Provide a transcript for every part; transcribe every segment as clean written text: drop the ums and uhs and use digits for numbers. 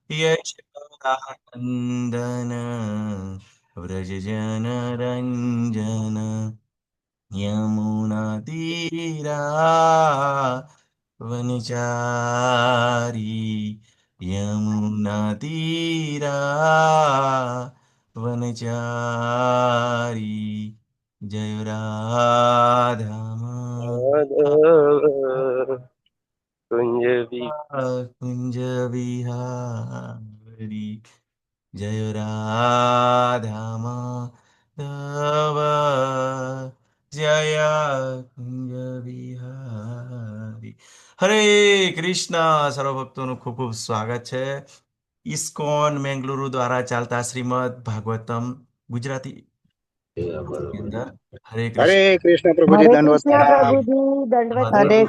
यशोदानन्दन व्रजजनरञ्जन यमुनातीरा वनचारी यमुनातीरा वनचारी जय राधा कुंज भी कुंज विहारी जय राधा माधव जय कुंज વિહારી હરે કૃષ્ણ સર્વ ભક્તોનું ખૂબ ખૂબ સ્વાગત છે ઇસ્કોન મેંગલુરુ દ્વારા ચાલતા શ્રીમદ ભાગવતમ ગુજરાતી ની અંદર હરે हरे કૃષ્ણ कृष्ण प्रभु जी हरे दंडवत कृष्णा प्रणाम। प्रभु जी दंडवत હરે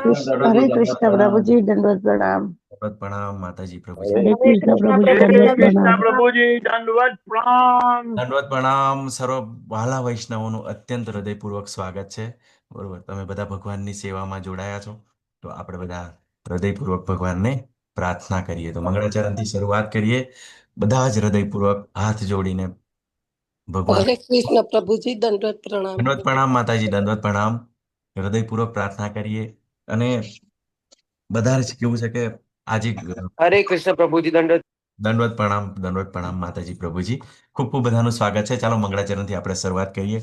हरे कृष्ण प्रभु जी दंडवत प्रणाम। દંડવત પ્રણામ માતાજી પ્રભુજી हरे हरे कृष्ण प्रभु जी हरे दंडवत कृष्ण प्रणाम। प्रभु जी दंडवत प्रणाम। દંડવત પ્રણામ સર્વ વહાલા વૈષ્ણવોનું અત્યંત હૃદયપૂર્વક સ્વાગત છે બરોબર તમે બધા ભગવાનની સેવામાં જોડાયા છો તો આપણે બધા હૃદયપૂર્વક ભગવાનને પ્રાર્થના કરીએ તો મંગળાચરણથી શરૂઆત કરીએ બધા જ હૃદયપૂર્વક હાથ જોડીને ભગવાન हरे कृष्ण प्रभु जी दंडवत प्रणाम। દંડવત પ્રણામ માતાજી દંડવત પ્રણામ હૃદયપૂર્વક પ્રાર્થના કરીએ અને બધા જ કેવું છે કે આજે हरे कृष्ण प्रभु जी दंडवत દંડવત પ્રણામ માતાજી પ્રભુજી ખૂબ ખૂબ બધાનું સ્વાગત છે ચાલો મંગળાચરણથી આપણે શરૂઆત કરીએ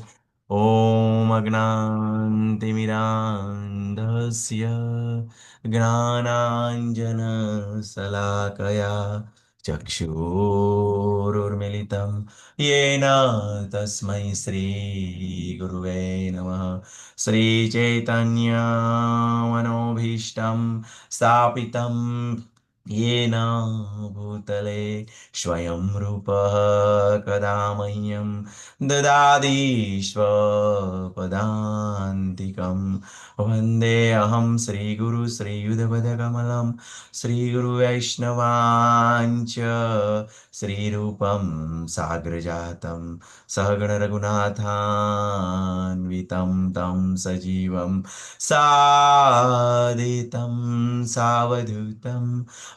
ઓમ અજ્ઞાનતિમિરાન્ધસ્ય જ્ઞાનાંજન શલાકયા ચક્ષુરુર્મિલિતમ येन तस्मै श्री गुरुवे नमः श्रीचैतन्य मनोभीष्टं स्थापितं येन भूतले स्वयं रूपः कदा मह्यं ददाति स्वपदान्तिकं वन्देऽहं श्रीगुरु श्रीयुधपदकमलं श्रीगुरुवैष्णवाञ्च श्रीरूपं साग्रजातं सहगणरघुनाथान्वितं तं सजीवं सादितं सावधूतं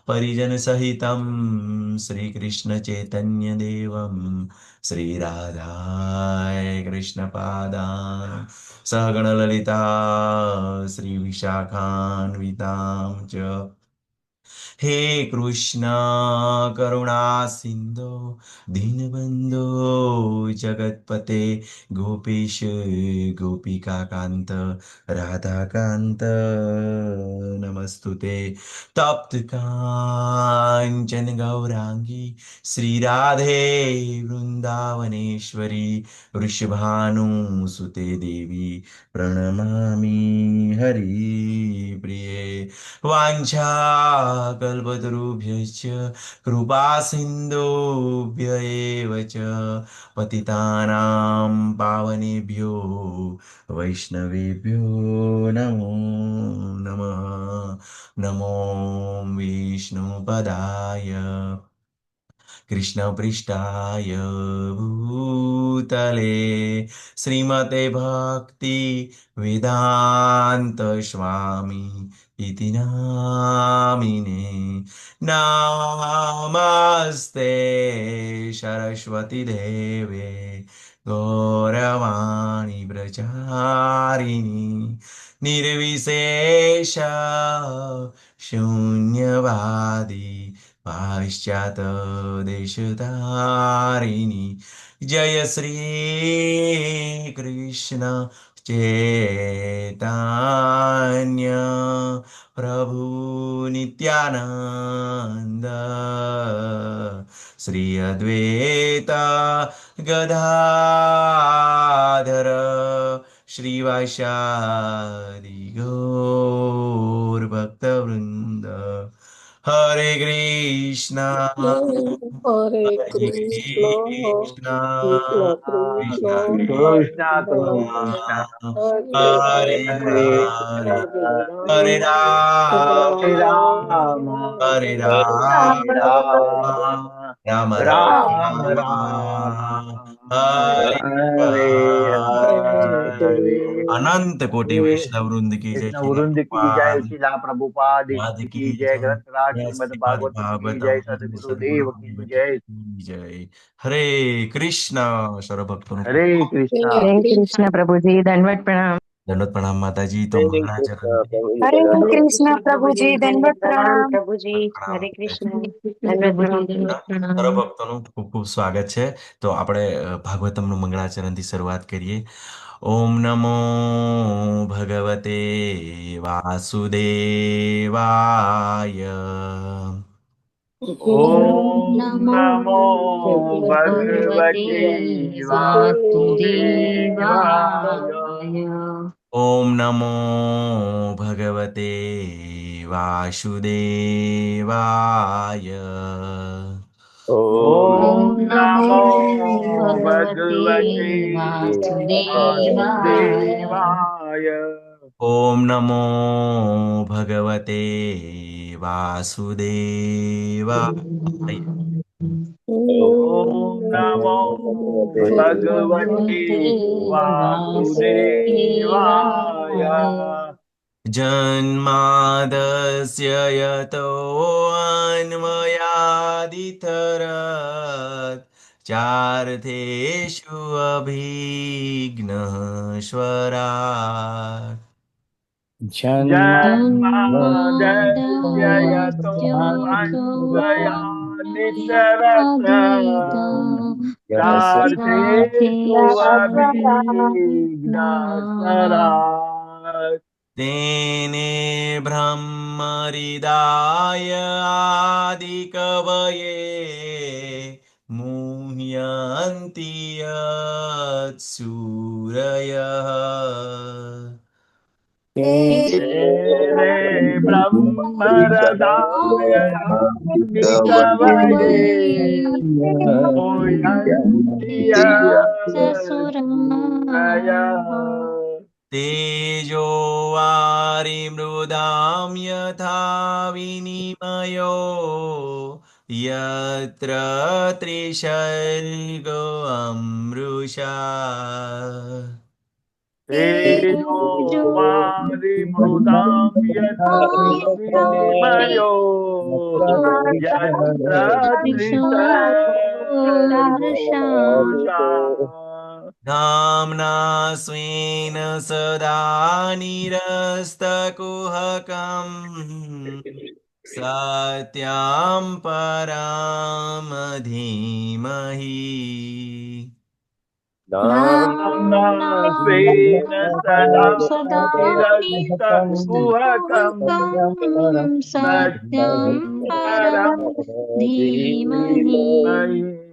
परिजनसहितं श्रीकृष्णचैतन्यदेवं श्रीराधाय कृष्णपादान् सहगणललिता श्रीविशाखान्वितां च हे कृष्ण करुणा सिन्धो दीनबन्धो जगत्पते गोपीश गोपिकान्त राधाकान्त नमस्तुते तप्त काञ्चन गौराङ्गी श्रीराधे वृन्दावनेश्वरी वृषभानुसुते देवी प्रणमामि हरिप्रिये वाञ्छाकल्पतरुभ्यश्च कृपासिन्धुभ्य एव च पतितानां पावनेभ्यो वैष्णवेभ्यो नमो नमः नमो विष्णुपदाय कृष्णपृष्ठाय भूतले श्रीमते भक्ति वेदांत स्वामी इति नामिने नमस्ते सरस्वती देवे गौरवाणी प्रचारिणी निर्विशेष शून्यवादी पाश्चात देशधारिणी जय श्री कृष्ण चैतन्य प्रभु नित्यानंद श्री अद्वैत गदाधर श्रीवासादि गौर भक्तवृंद हरे कृष्णा हरे हरे कृष्ण कृष्णा कृष्ण कृष्ण कृष्णा कृष्ण हरे कृष्ण हरे हरे हरे हरे हरे हरे हरे राम राम हरे राम राम हरे हरे राम राम राम राम राम राम हरे हरे हरे अनंत कोटि वैष्णव वृंद की जय। कृष्ण शिला वृंद की जय, प्रभुपाद शिला प्रभुपाद याद की की जय, जय। ग्रंथराज जय श्रीमद् श्रीमद् भागवतम की जय, भागवतम सदगुरुदेव की सदगुरुदेव जय। की जय। हरे कृष्ण। सर्वभक्तों को हरे कृष्णा। हरे कृष्ण प्रभुजी दंडवत प्रणाम। दंडवत प्रणाम माताजी। तो हरे मंगलाचरण कृष्णा प्रभु जी हरे महाराज। कृष्ण प्रभुजी दंडवत प्रणाम પ્રભુજી પ્રણામ હરે કૃષ્ણ દંડવત પ્રણામ કૃષ્ણ. સર્વ ભક્તોનું ખૂબ ખૂબ સ્વાગત છે. તો આપણે ભાગવતમનું મંગળાચરણથી શરૂઆત કરીએ. ઓમ નમો ભગવતે વાસુદેવાય. ओम नमो भगवते वासुदेवाय। ઓમ નમો ભગવતે વાસુદેવાય. ओम ओम नमो भगवते वासुदेवाय। वासुदेवाय। ઓમ નમો ભગવતે વાસુદેવાય. ओम नमो भगवते वासुदेवाय। जन्मादस्य यतोऽन्वयादितरत् चार्थेषु अभिघ्नः स्वराट्. जन्मादस्य यतो अन्वयादितरत् चार्थेषु अभिघ्नस्वराट्। तेने ब्रह्महृदाय आदिकवये मुह्यन्ति यत्सूरयः. तेने ब्रह्महृदाय आदिकवये मुह्यन्ति यत्सूरयः। तेजो वारिमृदां यथा विनिमयो यत्र त्रिशर्गो अमृषा. तेजो वारिमृदां यथा विनिमयो यत्र त्रिसर्गो मृषा। धाम्ना स्वेन सदा निरस्तकुहकम् सत्यां परां धीमहि. नाम्ना स्वेन सदा निरस्तकुहकम् सत्यं परं धीमहि।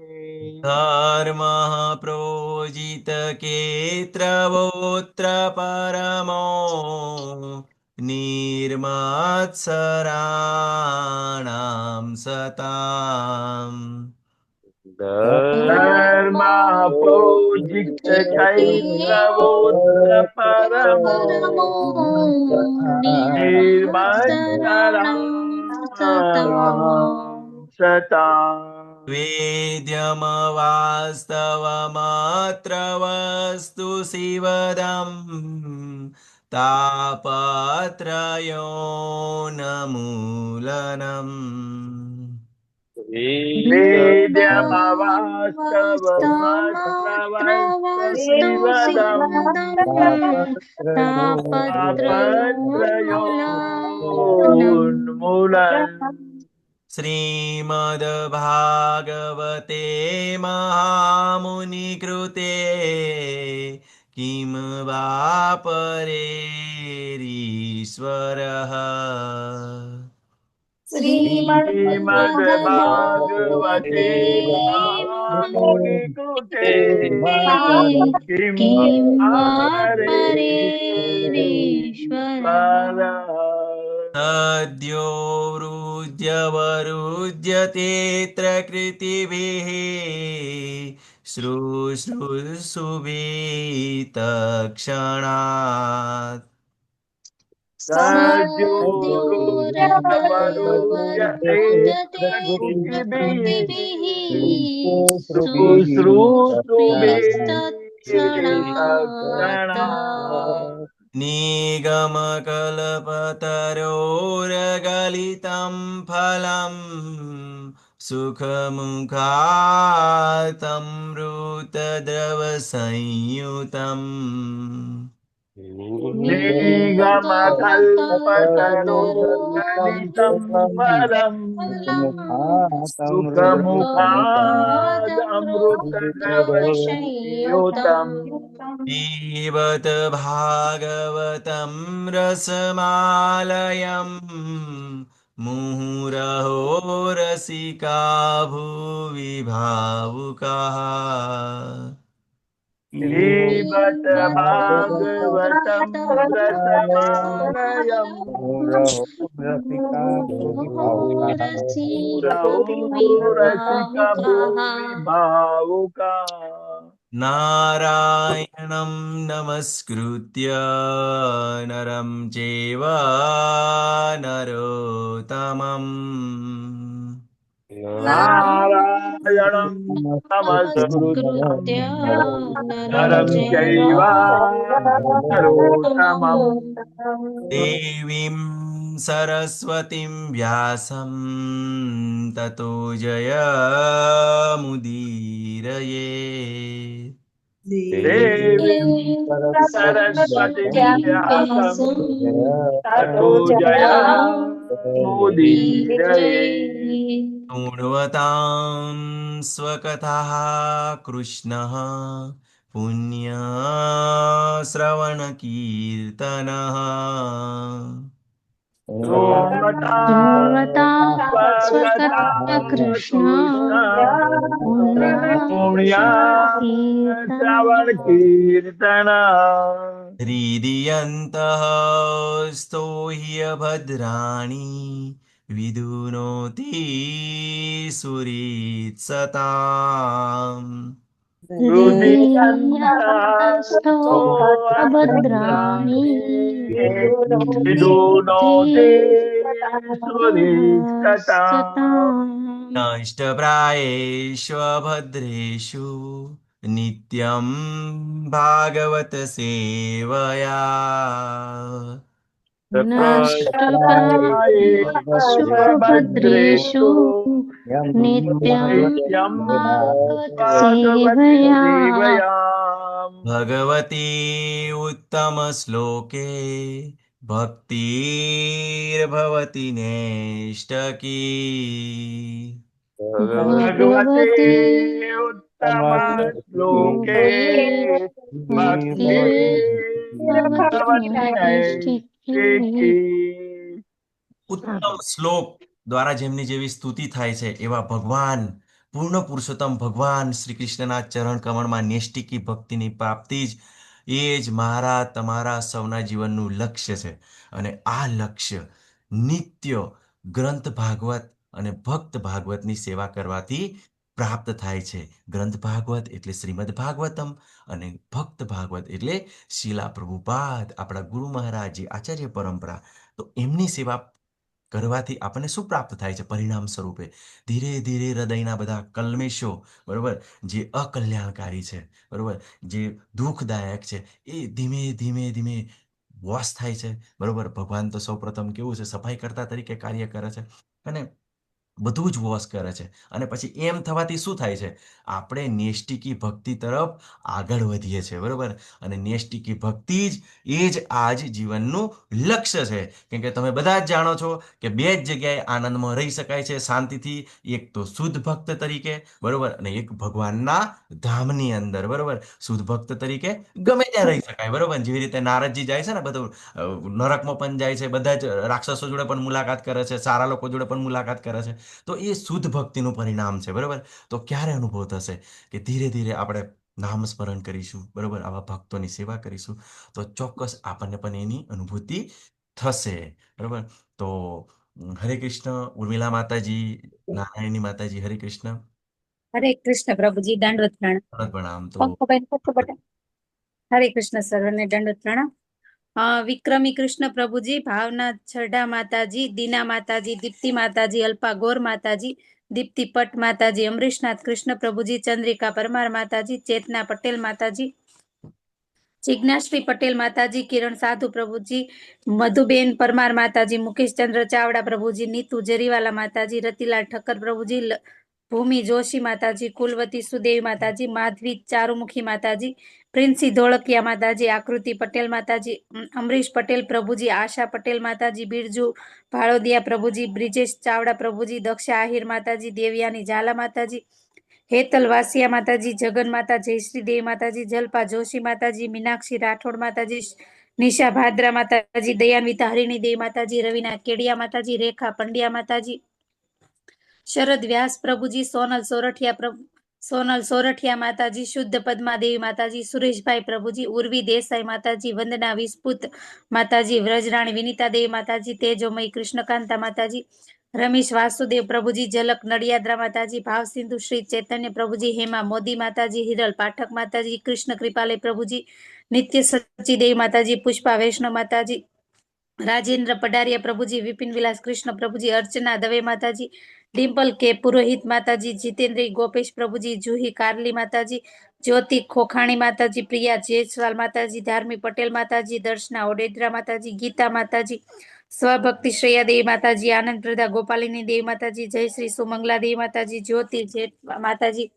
धर्मः प्रोजितकेत्रवोऽत्र परमो निर्मत्सराणां सताम्. धर्मा प्रोजित चैत्रवोत्र परमो निर्मत्सराणां सताम्। वेद्यमवास्तवमत्र वस्तु शिवदम् तापत्रयोन्मूलनम्. वेद्यमवास्तवमत्रवस्तशिवदम् तापत्रयोन्मूलनम्। श्रीमद्भागवते महामुनिकृते किं वा परेरीश्वरः. श्रीमद्भागवते महामुनिकृते किं परेरीश्वरः। सद्यो वृद्ध्यवरुध्यतेऽत्र कृतिभिः शुश्रूषुभितक्षणात्. सद्योरुद्यवरुध्यतेऽत्र कृतिभिः शुश्रूषुभिः क्षणात् निगमकल्पतरोर्गलितं फलं सुखमुखातमृतद्रवसंयुतम् निगमकल्पतरोर्गलितं फलं सुखमुखादमृतद्रवसंयुतम् जीवत भागवतं रसमालयं मुहुरहो रसिका भुवि भावुकाः जीवत भागवतं रसमालयम् रसिका भुवि भावुका नारायणं नमस्कृत्य नरं चैव नरोत्तमम् नारायणं नमस्कृत्यं नरं चैव नरोत्तमम् देवीं सरस्वतीं व्यासं ततो जयमुदीरये देवीं सरस्वतीं व्यासं ततो जयमुदीरये शृण्वतां स्वकथाः कृष्णः पुण्यश्रवणकीर्तनः शृण्वतां स्वकथा कृष्ण पुण्या श्रवण कीर्तन हृदीयन्तः स्तोह्यभद्राणि विदुनोति सुरीत्सताम् हृदयन्तस्तो भद्राणि विदुनोति सुरीक्षता न इष्टप्रायेष्वभद्रेषु नित्यं भागवत सेवया भद्रेषु नित्यं भागवत सेवया भगवती उत्तमश्लोके भक्तिर्भवति नैष्टकी भगवते उत्तम श्लोके भक्ति भवति नैष्ठिकी ઉત્તમ શ્લોક દ્વારા જેમની જેવી સ્તુતિ થાય છે એવા ભગવાન પૂર્ણ પુરુષોત્તમ ભગવાન શ્રી કૃષ્ણના ચરણ કમળમાં નેષ્ટિકી ભક્તિની પ્રાપ્તિ જ એ જ મારા તમારા સૌના જીવનનું લક્ષ્ય છે અને આ લક્ષ્ય નિત્ય ગ્રંથ ભાગવત અને ભક્ત ભાગવતની સેવા કરવાથી પ્રાપ્ત થાય છે ગ્રંથ ભાગવત એટલે શ્રીમદ ભાગવતમ અને ભક્ત ભાગવત એટલે શીલા પ્રભુપાદ આપણા ગુરુ મહારાજજી આચાર્ય પરંપરા તો એમની સેવા કરવાથી આપણને શું પ્રાપ્ત થાય છે પરિણામ સ્વરૂપે ધીરે ધીરે હૃદયના બધા કલ્મેશો બરોબર જે અકલ્યાણકારી છે બરોબર જે દુઃખદાયક છે એ ધીમે ધીમે ધીમે વોશ થાય છે બરોબર ભગવાન તો સૌપ્રથમ કેવું છે સફાઈ કરતા તરીકે કાર્ય કરે છે અને બધું જ વોશ કરે છે અને પછી એમ થવાથી શું થાય છે આપણે નેષ્ટિકી ભક્તિ તરફ આગળ વધીએ છીએ બરોબર અને નેષ્ટિકી ભક્તિ જ એ જ આજ જીવનનું લક્ષ્ય છે કેમ કે તમે બધા જ જાણો છો કે બે જ જગ્યાએ આનંદમાં રહી શકાય છે શાંતિથી એક તો શુદ્ધ ભક્ત તરીકે બરોબર અને એક ભગવાનના ધામની અંદર બરોબર શુદ્ધ ભક્ત તરીકે ગમે ત્યાં રહી શકાય બરોબર જેવી રીતે નારદજી જાય છે ને બધું નરકમાં પણ જાય છે બધા જ રાક્ષસો જોડે પણ મુલાકાત કરે છે સારા લોકો જોડે પણ મુલાકાત કરે છે તો એ શુદ્ધ ભક્તિનું પરિણામ છે બરોબર તો ક્યારે અનુભવ થશે કે ધીરે ધીરે આપણે નામ સ્મરણ કરીશું બરોબર આવા ભક્તોની સેવા કરીશું તો ચોક્કસ આપણને પણ એની અનુભૂતિ થશે બરોબર તો હરે કૃષ્ણ ઉર્મિલા માતાજી નારાયણી માતાજી હરે કૃષ્ણ હરે કૃષ્ણ પ્રભુજી દંડવત પ્રણામ. પ્રણામ તો પંખો બટન. હરે કૃષ્ણ સર્વને દંડવત પ્રણામ. વિક્રમી કૃષ્ણ પ્રભુજી, ભાવના છરડા માતાજી, દીના માતાજી, દીપ્તિ માતાજી, અલ્પા ગોર માતાજી, દીપ્તિ પટ માતાજી, અમરીશનાથ કૃષ્ણ પ્રભુજી, ચંદ્રિકા પરમાર માતાજી, ચેતના પટેલ માતાજી, જિજ્ઞાશ્રી પટેલ માતાજી, કિરણ સાધુ પ્રભુજી, મધુબેન પરમાર માતાજી, મુકેશચંદ્ર ચાવડા પ્રભુજી, નીતુ જરીવાલા માતાજી, રતિલાલ ઠક્કર પ્રભુજી, ભૂમિ જોશી માતાજી, કુલવતી સુદેવી માતાજી, માધવી ચારુમુખી માતાજી, પ્રિન્સી ધોળકિયા માતાજી, આકૃતિ પટેલ માતાજી, અમરીશ પટેલ પ્રભુજી, આશા પટેલ માતાજી, બિરજુ ભાળોદિયા પ્રભુજી, બ્રિજેશ ચાવડા પ્રભુજી, દક્ષા આહિર માતાજી, દેવયાની ઝાલા માતાજી, હેતલ વાસિયા માતાજી, જગન માતા જયશ્રી દેવી માતાજી, જલપા જોશી માતાજી, મીનાક્ષી રાઠોડ માતાજી, નિશા ભાદ્રા માતાજી, દયાન્વિતા હરિણી દેવી માતાજી, રવિના કેડિયા માતાજી, રેખા પંડ્યા માતાજી, શરદ વ્યાસ પ્રભુજી, સોનલ સોરઠિયા માતાજી, શુદ્ધ પદ્મા દેવી માતાજી, સુરેશભાઈ પ્રભુજી, ઉર્વી દેસાઈ માતાજી, વંદના વિસ્પુત માતાજી, વ્રજરાણી વિનીતા દેવી માતાજી, તેજોમય કૃષ્ણકાંતા માતાજી, રમેશ વાસુદેવ પ્રભુજી, ઝલક નડિયાદરા માતાજી, ભાવ સિંધુ શ્રી ચૈતન્ય પ્રભુજી, હેમા મોદી માતાજી, હિરલ પાઠક માતાજી, કૃષ્ણ કૃપાલય પ્રભુજી, નિત્ય સચી દેવી માતાજી, પુષ્પા વૈષ્ણવ માતાજી, રાજેન્દ્ર પડારિયા પ્રભુજી, વિપિન વિલાસ કૃષ્ણ પ્રભુજી, અર્ચના દવે માતાજી, ડિમ્પલ કે પુરોહિત માતાજી, જીતેન્દ્ર ગોપેશ પ્રભુજી, જુહી કાર્લી માતાજી, જ્યોતિ ખોખાણી માતાજી, પ્રિયા જયસ્વાલ માતાજી, ધાર્મી પટેલ માતાજી, દર્શના ઓડેદરા માતાજી, ગીતા માતાજી, સ્વભક્તિ શ્રેયા દેવી માતાજી, આનંદ પ્રદા ગોપાલિની દેવી માતાજી, જયશ્રી સુમંગલા દેવી માતાજી, જ્યોતિ જેઠ માતાજી,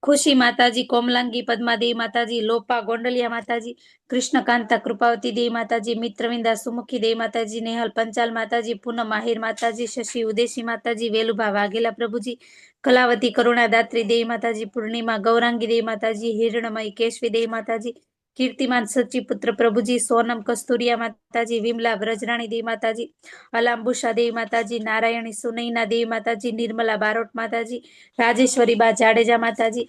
ખુશી માતાજી, કોમલાંગી પદ્માદેવી માતાજી, લોપા ગોંડલિયા માતાજી, કૃષ્ણકાંતા કૃપાવતી દેવી માતાજી, મિત્રવિંદા સુમુખી દેવી માતાજી, નેહલ પંચાલ માતાજી, પૂનમ આહિર માતાજી, શશી ઉદેશી માતાજી, વેલુભા વાઘેલા પ્રભુજી, કલાવતી કરુણાદાત્રી દેવી માતાજી, પૂર્ણિમા ગૌરાંગી દેવી માતાજી, હિરણમય કેશવી દેવી માતાજી, કીર્તિમાન સચ્ચીપુત્ર પ્રભુજી, સોનમ કસ્તુરિયા માતાજી, વિમલા વ્રજરાણી દેવી માતાજી, અલાંબુષા દેવી માતાજી, નારાયણી સુનૈના દેવી માતાજી, નિર્મલા બારોટ માતાજી, રાજેશ્વરી બા જાડેજા માતાજી,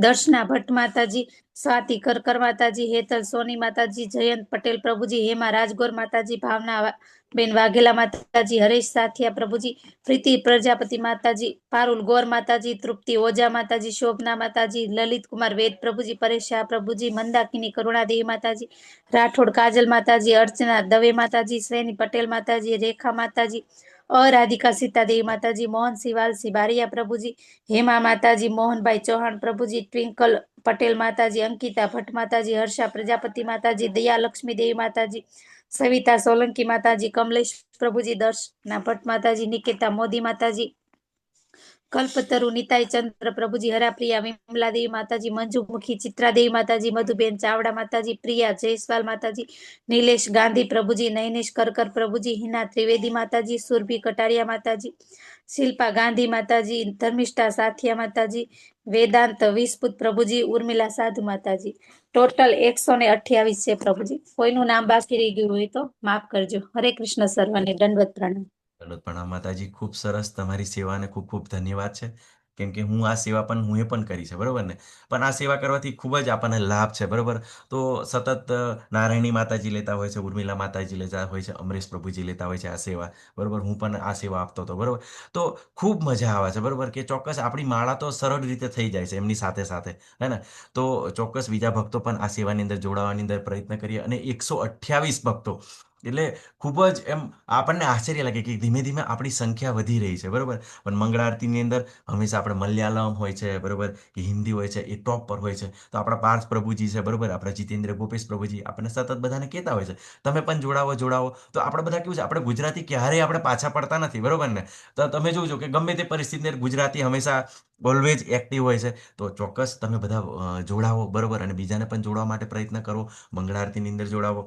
દર્શના ભટ્ટ માતાજી, સ્વાતિ કરકર માતાજી, હેતલ સોની માતાજી, જયંત પટેલ પ્રભુજી, હેમા રાજગોર માતાજી, ભાવના બેન વાઘેલા માતાજી, હરેશ સાથિયા પ્રભુજી, પ્રીતિ પ્રજાપતિ માતાજી, પારુલ ગોર માતાજી, તૃપ્તિ ઓઝા માતાજી, શોભના માતાજી, લલિત કુમાર વેદ પ્રભુજી, પરેશ શાહ પ્રભુજી, મંદાકિની કરુણાદેવી માતાજી, રાઠોડ કાજલ માતાજી, અર્ચના દવે માતાજી, શ્રેણી પટેલ માતાજી, રેખા માતાજી, અરાધિકા સીતાદેવી માતાજી, મોહન સિવાલસી બારિયા પ્રભુજી, હેમા માતાજી, મોહનભાઈ ચૌહાણ પ્રભુજી, ટ્વિંકલ પટેલ માતાજી, અંકિતા ભટ્ટ માતાજી, હર્ષા પ્રજાપતિ માતાજી, દયા લક્ષ્મી દેવી માતાજી, સવિતા સોલંકી માતાજી, કમલેશ પ્રભુજી, દર્શના ભટ્ટ માતાજી, નિકેતા મોદી માતાજી, કલ્પતરુ નિતાઈ ચંદ્ર પ્રભુજી, હરાપ્રિયા વિમલા દેવી માતાજી, મંજુમુખી ચિત્રાદેવી માતાજી, મધુબેન ચાવડા માતાજી, પ્રિયા જયસ્વાલ માતાજી, નિલેશ ગાંધી પ્રભુજી, નૈનેશ કરકર પ્રભુજી, હિના ત્રિવેદી માતાજી, સુરભી કટારિયા માતાજી, શિલ્પા ગાંધી માતાજી, ધર્મિષ્ઠા સાથિયા માતાજી, વેદાંત વિસ્પુત પ્રભુજી, ઉર્મિલા સાધુ માતાજી. ટોટલ 128 છે પ્રભુજી. કોઈનું નામ બાકી રહી ગયું હોય તો માફ કરજો. હરે કૃષ્ણ સર્વને દંડવત પ્રણામ. દંડવત પ્રણામ માતાજી. ખૂબ સરસ, તમારી સેવાને ખૂબ ખૂબ ધન્યવાદ છે. કેમ કે હું આ સેવા પણ હું પણ કરી છે, બરોબર ને? પણ આ સેવા કરવાથી ખૂબ જ આપણને લાભ છે, બરોબર? તો સતત નારાયણી માતાજી લેતા હોય છે, ઉર્મિલા માતાજી લેતા હોય છે, અમરીશ પ્રભુજી લેતા હોય છે આ સેવા, બરોબર? હું પણ આ સેવા આપતો હતો, બરોબર? તો ખૂબ મજા આવે છે, બરોબર? કે ચોક્કસ આપણી માળા તો સરળ રીતે થઈ જાય છે એમની સાથે સાથે, હે ને? તો ચોક્કસ બીજા ભક્તો પણ આ સેવાની અંદર જોડાવાની અંદર પ્રયત્ન કરીએ. અને 128 ભક્તો એટલે ખૂબ જ એમ આપણને આશ્ચર્ય લાગે કે ધીમે ધીમે આપણી સંખ્યા વધી રહી છે, બરોબર? પણ મંગળા આરતીની અંદર હંમેશા આપણે મલયાલમ હોય છે, બરોબર, કે હિન્દી હોય છે, એ ટોપ પર હોય છે. તો આપણા પાર્થ પ્રભુજી છે, બરોબર, આપણા જીતેન્દ્ર ગોપેશ પ્રભુજી આપણને સતત બધાને કહેતા હોય છે તમે પણ જોડાવો જોડાવો. તો આપણે બધા કેવું છે, આપણે ગુજરાતી ક્યારેય આપણે પાછા પડતા નથી, બરોબર ને? તો તમે જોજો કે ગમે તે પરિસ્થિતિની અંદર ગુજરાતી હંમેશા ઓલવેઝ એક્ટિવ હોય છે. તો ચોક્કસ તમે બધા જોડાવો, બરોબર, અને બીજાને પણ જોડવા માટે પ્રયત્ન કરો. મંગળા આરતીની અંદર જોડાવો.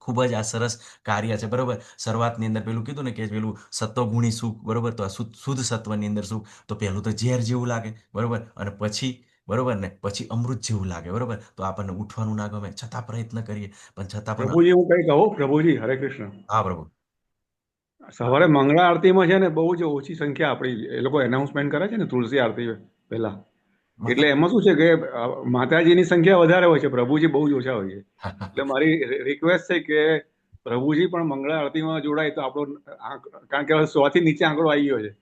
ખૂબ જ આ સરસ કાર્ય છે, બરોબર? શરૂઆતની અંદર પેલું કીધું ને કે પેલું સત્વગુણી સુખ, બરોબર? તો આ શુદ્ધ સત્વની અંદર સુખ, તો પહેલું તો ઝેર જેવું લાગે, બરોબર, અને પછી, બરોબર ને, પછી અમૃત જેવું લાગે, બરોબર? તો આપણને ઉઠવાનું ના ગમે, છતાં પ્રયત્ન કરીએ, પણ છતાં પણ પ્રભુજી હું કઈ કહું? પ્રભુજી હરે કૃષ્ણ. હા પ્રભુ. સવારે મંગળા આરતીમાં છે ને બહુ જ ઓછી સંખ્યા આપણી એ લોકો એનાઉન્સમેન્ટ કરે છે ને તુલસી આરતી પહેલા, એટલે એમાં શું છે કે માતાજીની સંખ્યા વધારે હોય છે, પ્રભુજી બહુ જ ઓછા હોય છે. એટલે મારી રિક્વેસ્ટ છે કે પ્રભુજી પણ મંગળા આરતીમાં જોડાય તો આપણો કારણ કે 100 થી નીચે આંકડો આવી ગયો છે.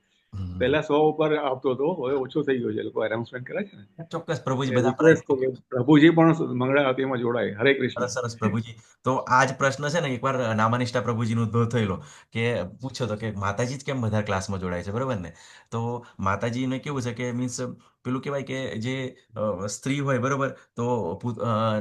પહેલા 100 ઉપર આવતો હતો, હવે ઓછો થઈ ગયો છે. લોકો એનાઉન્સમેન્ટ કરે છે ને. ચોક્કસ પ્રભુજી બધા પ્રભુજી પણ મંગળા આરતીમાં જોડાય. હરે કૃષ્ણ. સરસ પ્રભુજી. તો આ જ પ્રશ્ન છે ને એકવાર નામાનિષ્ઠા પ્રભુજીનો ઉદ્ભવ થયેલો, કે પૂછ્યો તો કે માતાજી જ કેમ બધા ક્લાસમાં જોડાય છે, બરોબર ને? તો માતાજીને કેવું છે કે મીન્સ પેલું કહેવાય કે જે સ્ત્રી હોય બરોબર, તો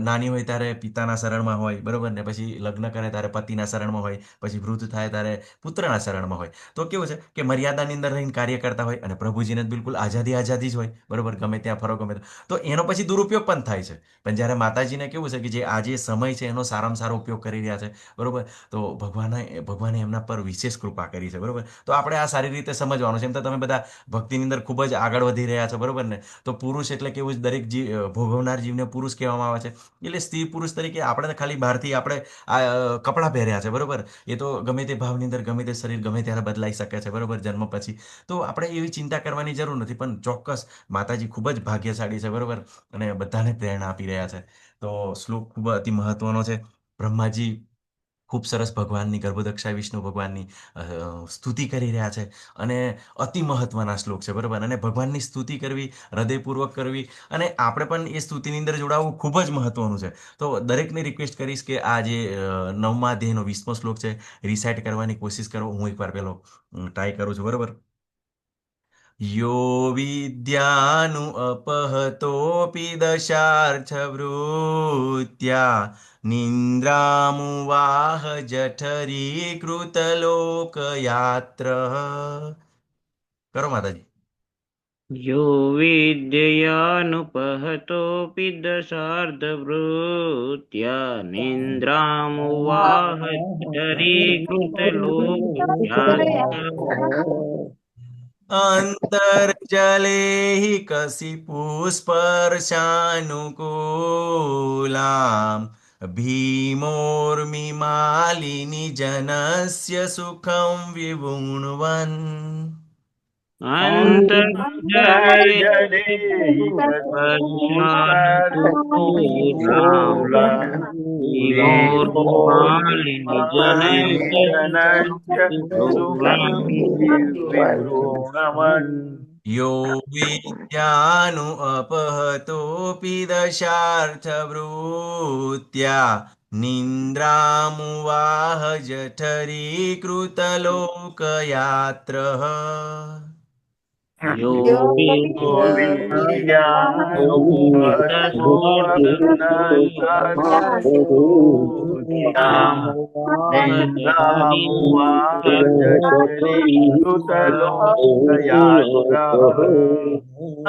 નાની હોય ત્યારે પિતાના શરણમાં હોય બરોબર, ને પછી લગ્ન કરે ત્યારે પતિના શરણમાં હોય, પછી વૃદ્ધ થાય ત્યારે પુત્રના શરણમાં હોય. તો કેવું છે કે મર્યાદાની અંદર રહીને કાર્ય કરતા હોય, અને પ્રભુજીને જ બિલકુલ આઝાદી આઝાદી જ હોય બરોબર, ગમે ત્યાં ફરો ગમે તો એનો પછી દુરુપયોગ પણ થાય છે. પણ જ્યારે માતાજીને કેવું છે કે જે આજે સમય છે એનો સારામાં સારો ઉપયોગ કરી રહ્યા છે બરોબર, તો ભગવાને એમના પર વિશેષ કૃપા કરી છે બરોબર. તો આપણે આ સારી રીતે સમજવાનું છે. એમ તો તમે બધા ભક્તિની અંદર ખૂબ જ આગળ વધી રહ્યા છો બરોબર ને. તો પુરુષ એટલે કેવું છે, દરેક જીવ ભોગવનાર જીવને પુરુષ કહેવામાં આવે છે. એટલે સ્ત્રી પુરુષ તરીકે આપણે ખાલી બહારથી આપણે આ કપડાં પહેર્યા છે બરોબર, એ તો ગમે તે ભાવની અંદર ગમે તે શરીર ગમે ત્યારે બદલાઈ શકે છે બરોબર જન્મ પછી. તો આપણે એવી ચિંતા કરવાની જરૂર નથી. પણ ચોક્કસ માતાજી ખૂબ જ ભાગ્યશાળી છે બરોબર, અને બધાને પ્રેરણા આપી રહ્યા છે. તો શ્લોક ખૂબ અતિ મહત્વનો છે. બ્રહ્માજી ખૂબ સરસ ભગવાનની ગર્ભદક્ષા વિષ્ણુ ભગવાનની સ્તુતિ કરી રહ્યા છે, અને અતિ મહત્વના શ્લોક છે બરોબર. અને ભગવાનની સ્તુતિ કરવી, હૃદયપૂર્વક કરવી, અને આપણે પણ એ સ્તુતિની અંદર જોડાવવું ખૂબ જ મહત્વનું છે. તો દરેકને રિક્વેસ્ટ કરીશ કે આ જે 9મા અધ્યાયનો 20મો શ્લોક છે, રિસાઇટ કરવાની કોશિશ કરો. હું એકવાર પેલો ટ્રાય કરું છું બરોબર. યો વિદ્યાનુ અપહતોપી દશાર્થવૃત્યા નિંદ્રામુવાહ જઠરી કૃતલોકયાત્ર. કરો માતાજી. यो विद्ययानुपहतोऽपि दशार्धवृत्या निन्द्रामुवाह जठरीकृतलोकयात्र अंतर्जले हि कसिपुस्पर्शानुकूलाम् भीमोर्मिमालिनि जनस्य सुखं विवुण्वन्. अन्तर्जले स्पर्शानुकूलाम् विमोर्मालिनि जनस्य सुखं यो विद्यानु अपहतोऽपि दशार्थवृत्या निन्द्रामुवाह जठरीकृतलोकयात्रः. यो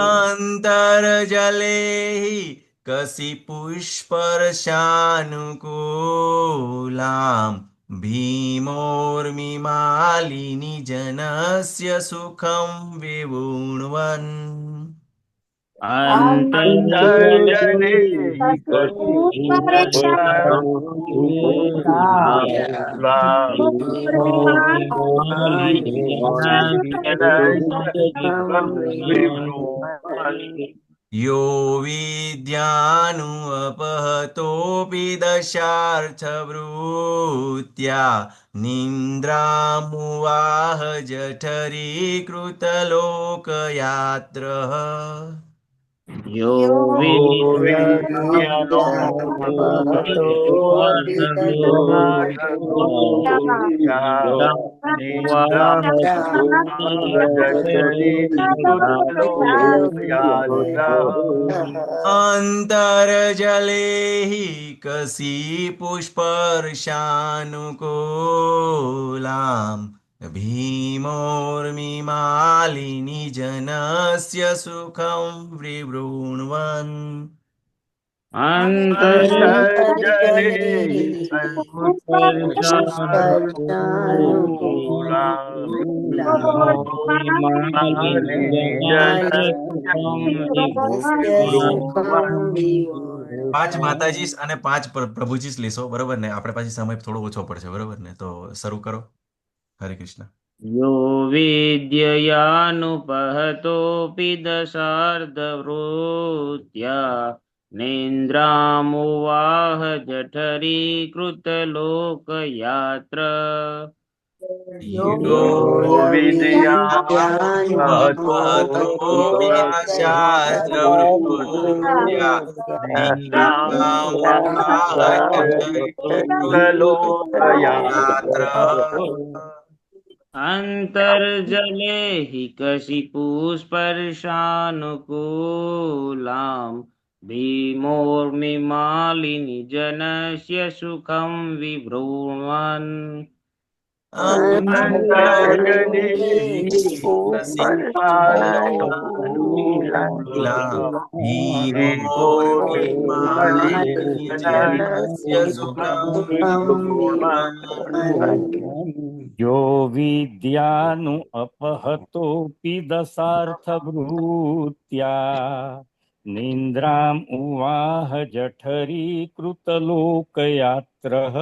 अंतर्जले हि कसिपुष्पर्शानुकूलाम् भीमोर्मिमालिनि जनस्य सुखं विवुण्वन्. अन्तर्जले यो विद्यानु अपहतोऽपि दशार्थवृत्या निन्द्रामुवाह जठरीकृतलोकयात्रः. यो अंतर्जले हि कसिपुष्पर्शानुकूलाम् भीमोर्मिमालिनि जनस्य सुखं विवृण्वन्. પાંચ માતાજી અને પાંચ પ્રભુજી લેશો બરોબર ને. આપણે પાછી સમય થોડો ઓછો પડશે બરોબર ને. તો શરૂ કરો. હરે કૃષ્ણ. यो विद्ययानुपहतोऽपि दशार्धवृत्या निन्द्रामुवाह जठरीकृतलोकयात्र. यो विद्यानुपहतोऽपि दशार्धवृत्या निन्द्रामुवाह जठरीकृतलोकयात्र. अन्तर्जले हि कशिपुस्पर्शानुकूलां भीमोर्मिमालिनि जनस्य सुखं विभ्रुवन् अन्तर्जले भीमोर्मिमालिनी जनस्य सुखं विभ्रुवन् यो विद्यानु अपहतोऽपि दशार्थभृत्या निन्द्राम् उवाह जठरीकृतलोकयात्रः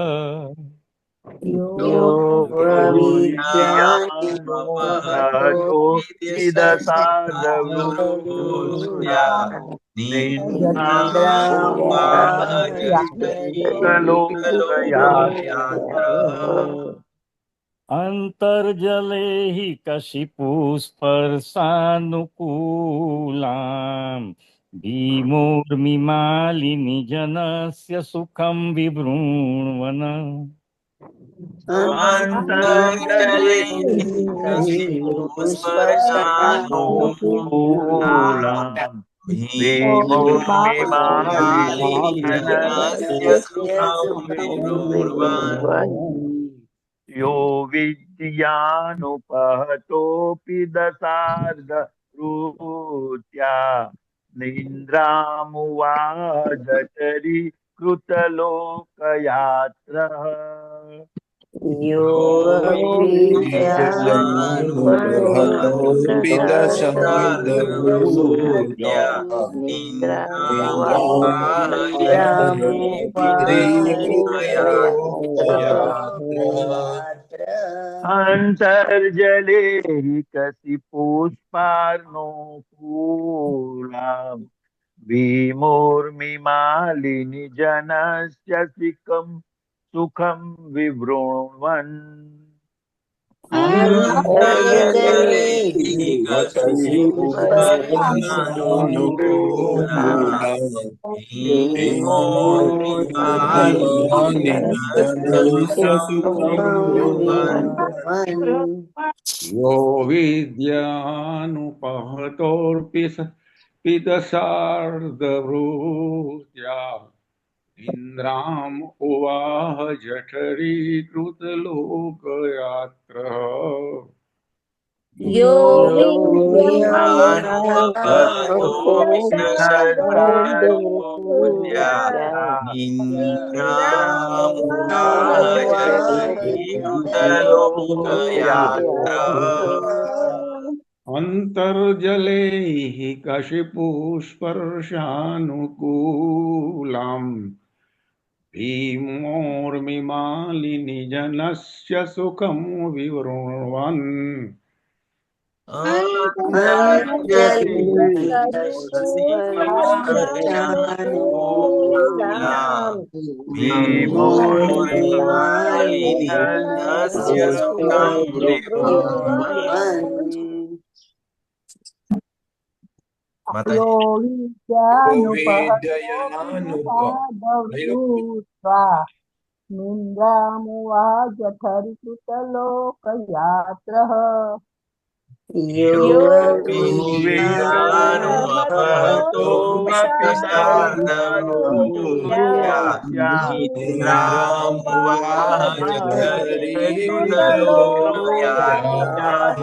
अन्तर्जले हि कशिपुस्पर्शानुकूलां भीमोर्मिमालिनि जनस्य सुखं विवृण्वन् अन्तर्जले कशिपुस्पर्शानुकूलां भीमोर्मिमालिनि जनस्य सुखं विभ्रुवन् यो विद्यानुपहतोऽपि दशार्धवृत्या निन्द्रामुवाजठरी कृतलोकयात्रः योऽपि दशार्धवृत्या अन्तर्जले हि कशिपुस्पर्शानुकूलां भीमोर्मिमालिनि जनस्य सुखं विवृण्वन् अन्तर्जले कशिपुस्पर्शानुकूलां भीमोर्मिमालिनि जनस्य सुखं विभ्रुवन् यो विद्यानुपहतोऽपि दशार्धवृत्या इन्द्राम् उवाह जठरीकृतलोकयात्रः यो अन्तर्जले हि कशिपुस्पर्शानुकूलां भीमोर्मिमालिनि जनस्य सुखं विवृण्वन् भीमोर्मिमालिनि जनस्य सुखं विभ्रुवन् माताजी यो विद्यानुपहतोऽपि निन्द्रामुवाजठरिकृतलोकयात्रः योऽपि दशार्धवृत्या निद्रामुवाजठरीकृतलोकयात्रः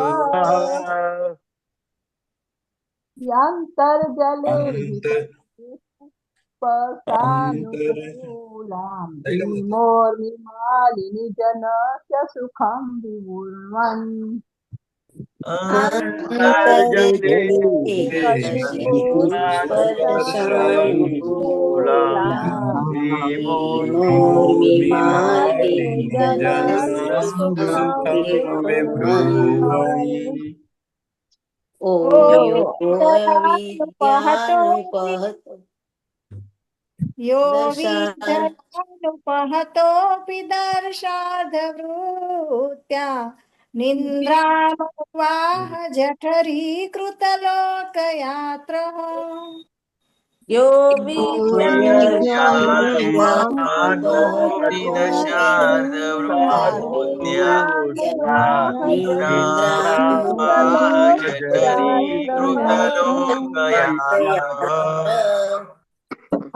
यान्तर्जले स्पर्शानुकूलां भीमोर्मिमालिनि जनस्य सुखं विवृण्वन् अन्तर्जले भीमोर्मिमालिनि जनस्य सुखं विभ्रुवन् यो विद्यानुपहतोऽपि दर्शार्धवृत्या निन्द्रामुवाह जठरीकृतलोकयात्रः यो વિદ્યાનુપહતોપિ દશાર્ધવૃત્ત્યા નિદ્રામુવાજઠરીકૃતલોકયાત્રા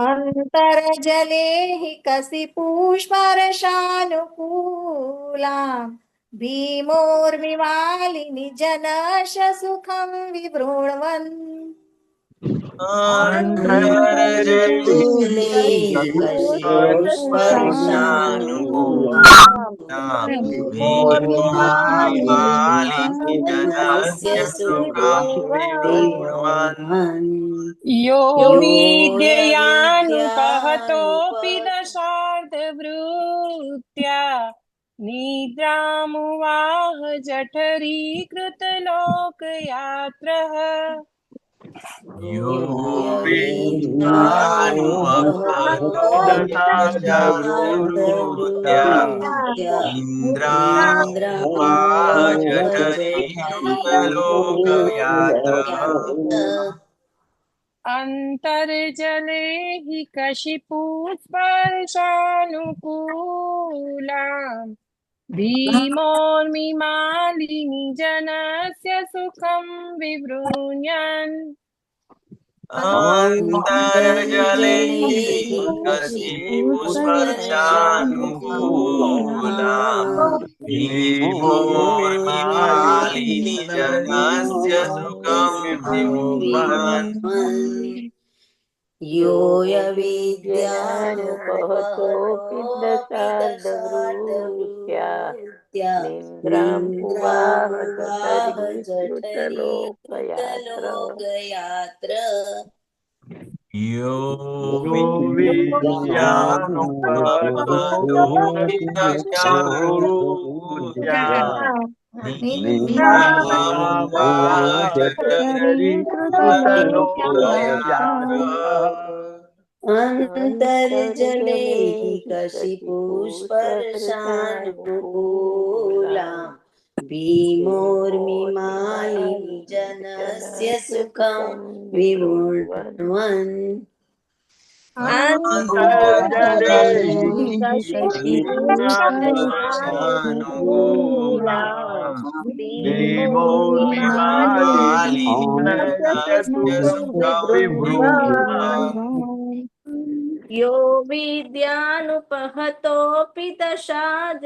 अन्तर्जले हि कसिपुष्पर्शानुकूलां भीमोर्मिमालिनि जनस्य सुखं विवृण्वन् ભીમોર્મિમાલિની જનસ્ય સુખં વિવૃણ્વन् यो विद्ययानुपहतोऽपि दशार्धवृत्त्या निद्रामुवाह जठरीकृतलोकयात्रः यो विद्यानुपहतोपिदशार्धवृत्त्या इन्द्रामुवाह जठरीकृतलोकयात्रः अन्तर्जले हि कशिपुस्पर्शानुकूलां भीमोर्मिमालिनि जनस्य सुखं विवृण्वन् अन्तर्जले कशिपुस्पर्शानुकूलां भीमोर्मिमालिनि जनस्य सुखं विवृण्वन् योऽयविद्यानुपहतोऽपि दशार्धवृत्त्या निन्द्रामुवाह जठरीकृतलोकयात्र यो विद्यानुपहतोऽपि दशार्धवृत्त्या निन्द्रामुवाह जठरीकृतलोकयात्रः अन्तर्जले कशिपुष्पर्शानुकूलां भीमोर्मिमालिनि जनस्य सुखं विवृण्वन् अन्तर्जले कशिपुष्पर्शानुकूलां भीमोर्मिमालिनि जनस्य सुखं विवृण्वन् यो विद्यानुपहतोऽपि दशार्धवृत्त्या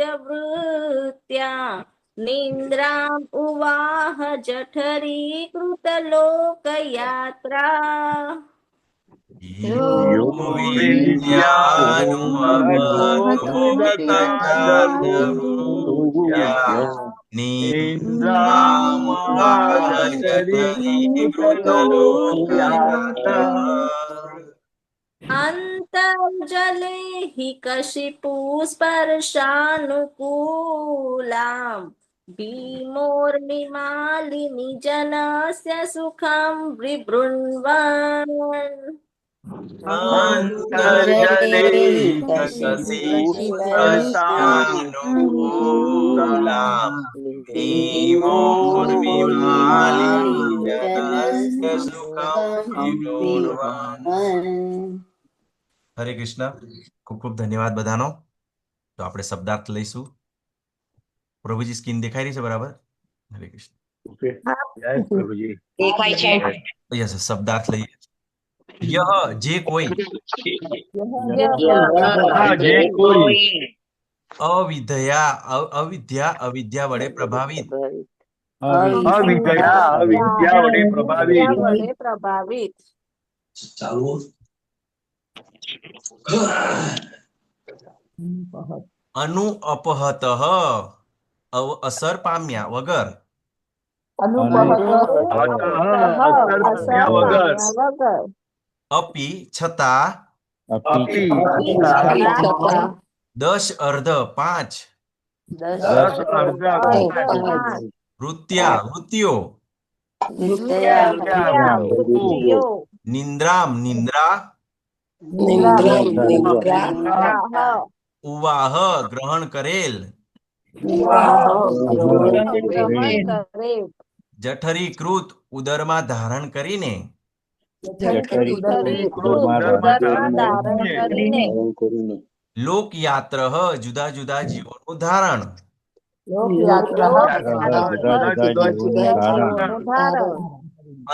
निन्द्राम् उवाह जठरीकृतलोकयात्रा यो विद्यानुपहतोऽपि दशार्धवृत्त्या निन्द्रामुवाह जठरीकृतलोकयात्रः अन्तर्जले हि कशिपुस्पर्शानुकूलां भीमोर्मिमालिनि जनस्य सुखं विवृण्वन् अन्तर्जले कशिपुस्पर्शानुकूलां भीमोर्मिमालिनि जनस्य सुखं विवृण्वन् હરે કૃષ્ણ. ખૂબ ખૂબ ધન્યવાદ બધાનો. તો આપણે શબ્દાર્થ લઈશું. પ્રભુજી સ્ક્રીન દેખાઈ રહી છે બરાબર? હરે કૃષ્ણ. દેખાય છે. યસ, શબ્દાર્થ લઈએ. યહ જે કોઈ અવિદ્યા વડે પ્રભાવિત અનુ અપહત અસર પામ્યા વગર અપી છતાં 10 અર્ધ 5 વૃત્તિઓ નિંદ્રામ નિંદ્રા ઉવાહ ગ્રહણ કરેલ જઠરીકૃત ઉદરમાં ધારણ કરીને જઠરી ધરી ક્રૂર ધર્મ ધર્મ ધારણ કરીને લોકયાત્ર જુદા જુદા જીવોનું ધારણ લોકયાત્રા જુદા જુદા જીવોનું ધારણ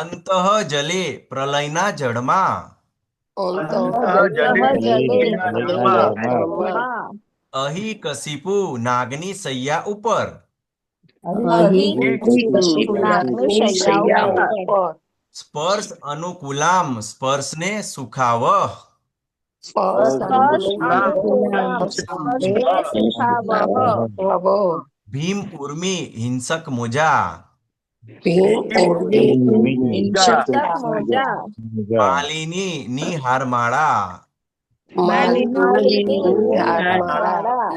અંતઃ જલે પ્રલયના જળમાં જલે જળમાં અહી કશિપુ નાગની સૈયા ઉપર નાગની શૈયા ઉપર સ્પર્શ અનુકૂલામ સ્પર્શને સુખાવહ સ્પર્શ અનુકૂલમ સ્પર્શને સુખાવહ ભીમ ઉર્મી હિંસક મોજા હિંસક મોજા માલિની ની હારમાળા માલિની હારમાળા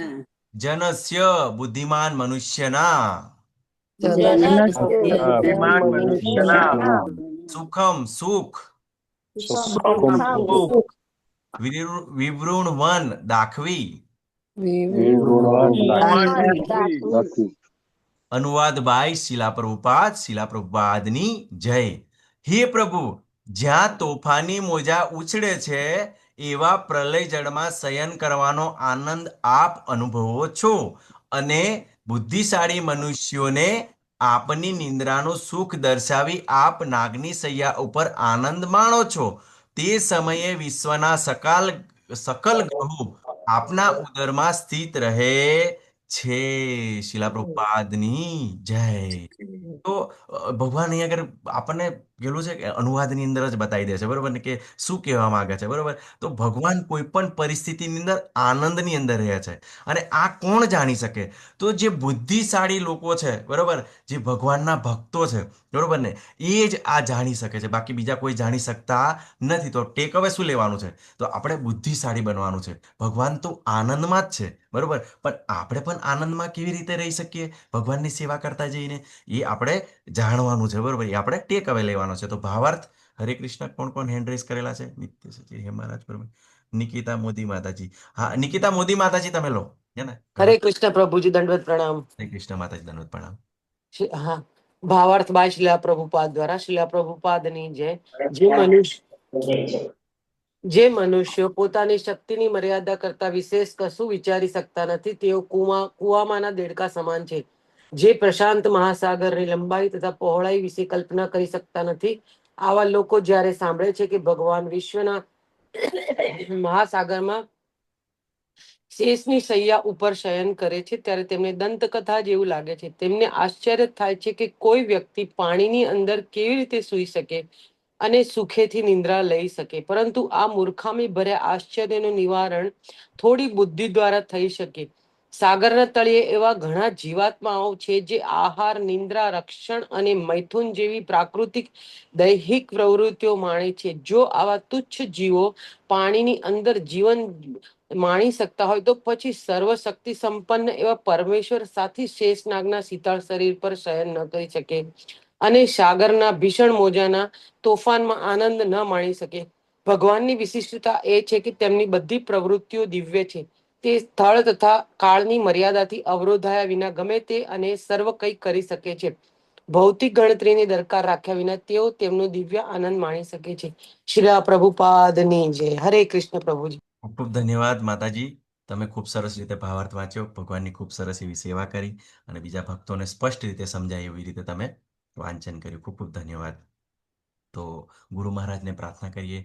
જનસ્ય બુદ્ધિમાન મનુષ્યના બુદ્ધિમાન મનુષ્યના સુખમ સુખ વિવૃણવન દાખવી અનુવાદ બાય શિલા પ્રભુપાદની જય. હે પ્રભુ, જ્યાં તોફાની મોજા ઉછળે છે એવા પ્રલય જળમાં શયન કરવાનો આનંદ આપ અનુભવો છો અને બુદ્ધિશાળી મનુષ્યોને આપની નિંદ્રાનું સુખ દર્શાવી આપ નાગની સૈયા ઉપર આનંદ માણો છો. તે સમયે વિશ્વના સકલ ગ્રહો આપના ઉદરમાં સ્થિત રહે છે. શિલા પ્રભુપાદની જય. તો ભગવાન અહીંયા આગળ આપણને પેલું છે કે અનુવાદની અંદર જ બતાવી દે છે, બરોબર ને, કે શું કહેવા માંગે છે, બરોબર. તો ભગવાન કોઈ પણ પરિસ્થિતિની અંદર આનંદની અંદર રહે છે. અને આ કોણ જાણી શકે? તો જે બુદ્ધિશાળી લોકો છે, બરોબર, જે ભગવાનના ભક્તો છે, બરોબર ને, એ જ આ જાણી શકે છે. બાકી બીજા કોઈ જાણી શકતા નથી. તો ટેક હવે શું લેવાનું છે? તો આપણે બુદ્ધિશાળી બનવાનું છે. ભગવાન તો આનંદમાં જ છે, બરોબર, પણ આપણે પણ આનંદમાં કેવી રીતે રહી શકીએ ભગવાનની સેવા કરતા જઈને, એ આપણે જાણવાનું છે, બરોબર. એ આપણે ટેક હવે લેવાનો છે. તો ભાવાર્થ. હરે કૃષ્ણ. કોણ કોણ હેન્ડ રેઝ કરેલા છે? નિત્ય સચિવ, હે મહારાજ, બરોબર. નિકિતા મોદી માતાજી. હા, નિકિતા મોદી માતાજી તમે લો. હે ને? હરે કૃષ્ણ પ્રભુજી દંડવત પ્રણામ. હરે કૃષ્ણ માતાજી, ધન્યવાદ, પ્રણામ. હા, ભાવાર્થ બાય શિલા પ્રભુપાદ દ્વારા. શિલા પ્રભુપાદની જે મનુષ્યો પોતાની શક્તિની મર્યાદા કરતા વિશેષ કશું વિચારી શકતા નથી તેઓ કુવામાંના દેડકા સમાન છે, જે પ્રશાંત મહાસાગરની લંબાઈ તથા પહોળાઈ વિશે કલ્પના કરી શકતા નથી. આવા લોકો જ્યારે સાંભળે છે કે ભગવાન વિશ્વના મહાસાગરમાં શેષની સૈયા ઉપર શયન કરે છે ત્યારે તેમને દંતકથા જેવું લાગે છે. તેમને આશ્ચર્ય થાય છે કે કોઈ વ્યક્તિ પાણીની અંદર કેવી રીતે સૂઈ શકે અને સુખેથી નિંદ્રા લઈ શકે. પરંતુ આ મૂર્ખામી ભર્યા આશ્ચર્યનું નિવારણ થોડી બુદ્ધિ દ્વારા થઈ શકે. સાગરના તળિયે એવા ઘણા જીવાત્માઓ છે જે આહાર, નિંદ્રા, રક્ષણ અને મૈથુન જેવી પ્રાકૃતિક દૈહિક પ્રવૃત્તિઓ માણે છે. જો આવા તુચ્છ જીવો પાણીની અંદર જીવન માણી શકતા હોય તો પછી સર્વશક્તિ સંપન્ન એવા પરમેશ્વર સાથી શેષનાગના શીતળ શરીર પર શયન ન કરી શકે અને સાગરના ભીષણ મોજાના તોફાનમાં આનંદ ન માણી શકે. ભગવાનની વિશિષ્ટતા એ છે કે તેમની બધી પ્રવૃત્તિઓ દિવ્ય છે. તે સ્થળ તથા કાળની મર્યાદાથી અવરોધાયા વિના ગમે તે અને સર્વ કંઈ કરી શકે છે. ભૌતિક ગણતરીની દરકાર રાખ્યા વિના તેઓ તેમનો દિવ્ય આનંદ માણી શકે છે. શ્રી પ્રભુપાદની જય. હરે કૃષ્ણ પ્રભુજી. ખૂબ ખૂબ ધન્યવાદ માતાજી. તમે ખૂબ સરસ રીતે ભાવાર્થ વાંચ્યો, ભગવાનની ખૂબ સરસ એવી સેવા કરી અને બીજા ભક્તોને સ્પષ્ટ રીતે સમજાય એવી રીતે તમે વાંચન કર્યું. ખૂબ ખૂબ ધન્યવાદ. તો ગુરુ મહારાજને પ્રાર્થના કરીએ.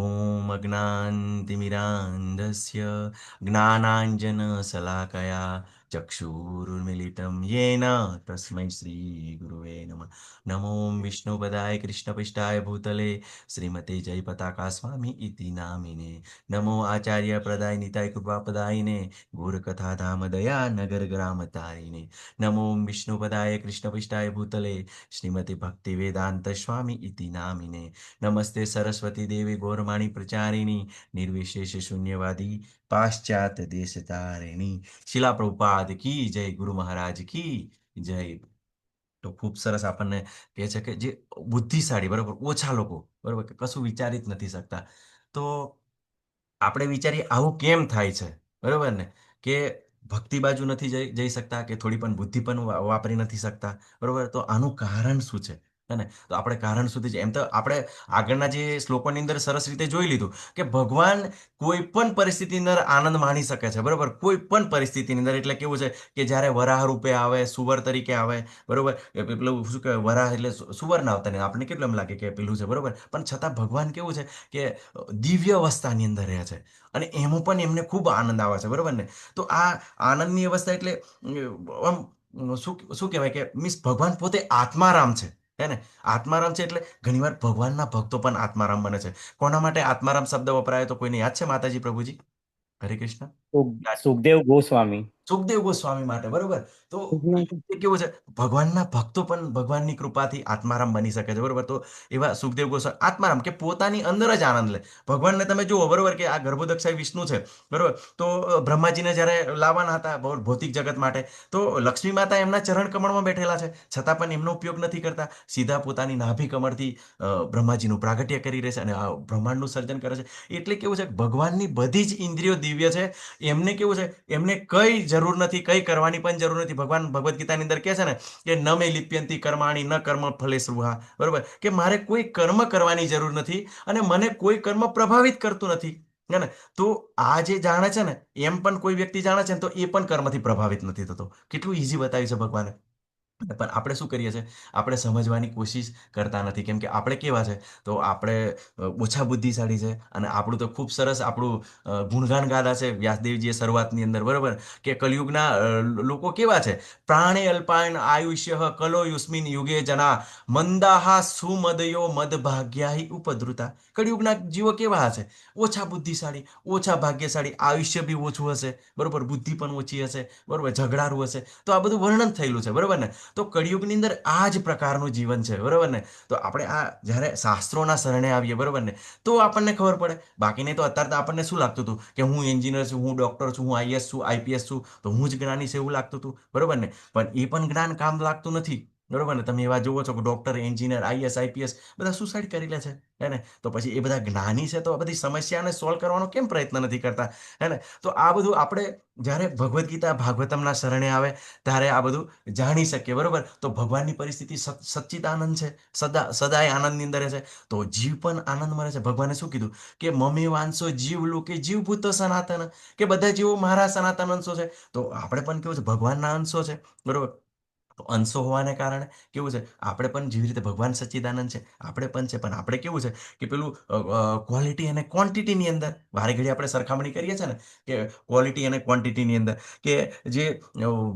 ઓમ અજ્ઞાનતિમિરાન્ધસ્ય જ્ઞાનાંજન શલાકયા ચક્ષુરુન્મિલિतं येन તસ્મૈ શ્રી ગુરુવે નમઃ. નમો વિષ્ણુપદાય કૃષ્ણપિષ્ટાય ભૂતલે શ્રીમતે જય પતાકા સ્વામી ઇતિ નામિને. નમો આચાર્ય પ્રદાય નિતાય કૃપાપદાયિને ગુરકથા ધામ દયા નગર ગ્રામ તારિણે. નમો વિષ્ણુપદાય કૃષ્ણપિષ્ટાય ભૂતલે શ્રીમતી ભક્તિ વેદાંત સ્વામી ઇતિ નામિને. નમસ્તે સરસ્વતી દેવી ગૌરવાણી પ્રચારિણી નિર્વિશેષ શૂન્યવાદી પાશ્ચાત્ય દેશ તારિણી. શિલા પ્રભુપાદ કી જય. ગુરુ મહારાજ કી જય. તો ખૂબ સરસ આપણને કહે છે કે જે બુદ્ધિશાળી, બરાબર, ઓછા લોકો, બરાબર, કે કશું વિચારી જ નથી શકતા. તો આપણે વિચારીએ આવું કેમ થાય છે, બરાબર ને, કે ભક્તિ બાજુ નથી જઈ શકતા, કે થોડી પણ બુદ્ધિ પણ વાપરી નથી શકતા, બરાબર. તો આનું કારણ શું છે? હે ને? તો આપણે કારણ સુધી એમ તો આપણે આગળના જે શ્લોકોની અંદર સરસ રીતે જોઈ લીધું કે ભગવાન કોઈ પણ પરિસ્થિતિની અંદર આનંદ માણી શકે છે, બરોબર? કોઈ પણ પરિસ્થિતિની અંદર. એટલે કેવું છે કે જ્યારે વરાહ રૂપે આવે, સુવર તરીકે આવે, બરોબર? પેલું શું કહેવાય, વરાહ એટલે સુવર ના આવતા ને આપણને કેટલું એમ લાગે કે પેલું છે, બરોબર? પણ છતાં ભગવાન કેવું છે કે દિવ્ય અવસ્થાની અંદર રહે છે અને એમાં પણ એમને ખૂબ આનંદ આવે છે, બરોબર ને? તો આ આનંદની અવસ્થા એટલે આમ શું કહેવાય કે મીન્સ ભગવાન પોતે આત્મારામ છે, હે ને? આત્મારામ છે એટલે ઘણીવાર ભગવાનના ભક્તો પણ આત્મારામ બને છે. કોના માટે આત્મારામ શબ્દ વપરાયો તો કોઈને યાદ છે માતાજી પ્રભુજી? હરે કૃષ્ણ. સુખદેવ ગોસ્વામી. સુખદેવ ગોસ્વામી માટે, બરોબર? તો એ કેવું છે, ભગવાનના ભક્તો પણ ભગવાનની કૃપાથી આત્મારામ બની શકે છે, બરોબર? તો એવા સુખદેવ ગોસ્વામી આત્મારામ કે પોતાની અંદર જ આનંદ લે. ભગવાનને તમે જુઓ, બરોબર, કે આ ગર્ભોદક્ષાય વિષ્ણુ છે, બરોબર? તો બ્રહ્માજીને જ્યારે લાવવાના હતા ભૌતિક જગત માટે, તો લક્ષ્મી માતા એમના ચરણ કમળમાં બેઠેલા છે, છતાં પણ એમનો ઉપયોગ નથી કરતા. સીધા પોતાની નાભી કમળથી બ્રહ્માજીનું પ્રાગટ્ય કરી રહે છે અને આ બ્રહ્માંડનું સર્જન કરે છે. એટલે કેવું છે, ભગવાનની બધી જ ઇન્દ્રિયો દિવ્ય છે. એમને કેવું છે, એમને કઈ જરૂર નથી, કઈ કરવાની પણ જરૂર નથી. ભગવાન ભગવદ્ ગીતાની અંદર કહે છે ને કે ન મે લિપ્યંતી કર્માણી ન કર્મ ફલે સ્પૃહા, બરોબર? કે મારે કોઈ કર્મ કરવાની જરૂર નથી અને મને કોઈ કર્મ પ્રભાવિત કરતું નથી, હે ને? તો આ જે જાણે છે ને, એમ પણ કોઈ વ્યક્તિ જાણે છે ને, તો એ પણ કર્મથી પ્રભાવિત નથી થતો. કેટલું ઈઝી બતાવ્યું છે ભગવાને. પણ આપણે શું કરીએ છીએ, આપણે સમજવાની કોશિશ કરતા નથી. કેમ કે આપણે કેવા છે, તો આપણે ઓછા બુદ્ધિશાળી છે અને આપણું તો ખૂબ સરસ આપણું ગુણગાન ગાધા છે વ્યાસદેવજીએ શરૂઆતની અંદર, બરોબર? કે કલયુગના લોકો કેવા છે, પ્રાણે અલ્પાયન આયુષ્ય કલો યુસ્મિન યુગે જના મંદાહા સુમદયો મદભાગ્યાહી ઉપદ્રુતા. કળિયુગના જીવો કેવા હશે? ઓછા બુદ્ધિશાળી, ઓછા ભાગ્યશાળી, આયુષ્ય બી ઓછું હશે, બરોબર? બુદ્ધિ પણ ઓછી હશે, બરોબર? ઝઘડારું હશે. તો આ બધું વર્ણન થયેલું છે, બરોબર ને? તો કળિયુગની અંદર આ જ પ્રકારનું જીવન છે, બરોબર ને? તો આપણે આ જ્યારે શાસ્ત્રોના શરણે આવીએ, બરોબર ને, તો આપણને ખબર પડે. બાકી નહીં તો અત્યારે તો આપણને શું લાગતું હતું કે હું એન્જિનિયર છું, હું ડોક્ટર છું, હું આઈએસ છું, આઈપીએસ છું, તો હું જ જ્ઞાની છે એવું લાગતું હતું, બરોબર ને? પણ એ પણ જ્ઞાન કામ લાગતું નથી, બરોબર ને? તમે એવા જોવો છો કે ડોક્ટર, એન્જિનિયર, આઈએસ, આઈપીએસ બધા સુસાઇડ કરી લે છે, હે ને? તો પછી એ બધા જ્ઞાની છે, તો આ બધી સમસ્યાને સોલ્વ કરવાનો કેમ પ્રયત્ન નથી કરતા, હે ને? તો આ બધું આપણે જ્યારે ભગવદ્ ગીતા ભાગવતમના શરણે આવે ત્યારે આ બધું જાણી શકીએ, બરોબર? તો ભગવાનની પરિસ્થિતિ સચ્ચિદાનંદ છે, સદાય આનંદની અંદર છે. તો જીવ પણ આનંદ મળે છે. ભગવાને શું કીધું કે મમે વાંસો જીવ લોકે જીવભૂત સનાતન, કે બધા જીવો મારા સનાતન અંશો છે. તો આપણે પણ કેવું છે, ભગવાનના અંશો છે, બરોબર? તો અંશો હોવાને કારણે કેવું છે, આપણે પણ જેવી રીતે ભગવાન સચ્ચિદાનંદ છે, આપણે પણ છે. પણ આપણે કેવું છે કે પેલું ક્વોલિટી અને ક્વોન્ટિટીની અંદર વારે ઘડી આપણે સરખામણી કરીએ છીએ ને, કે ક્વોલિટી અને ક્વોન્ટિટીની અંદર, કે જે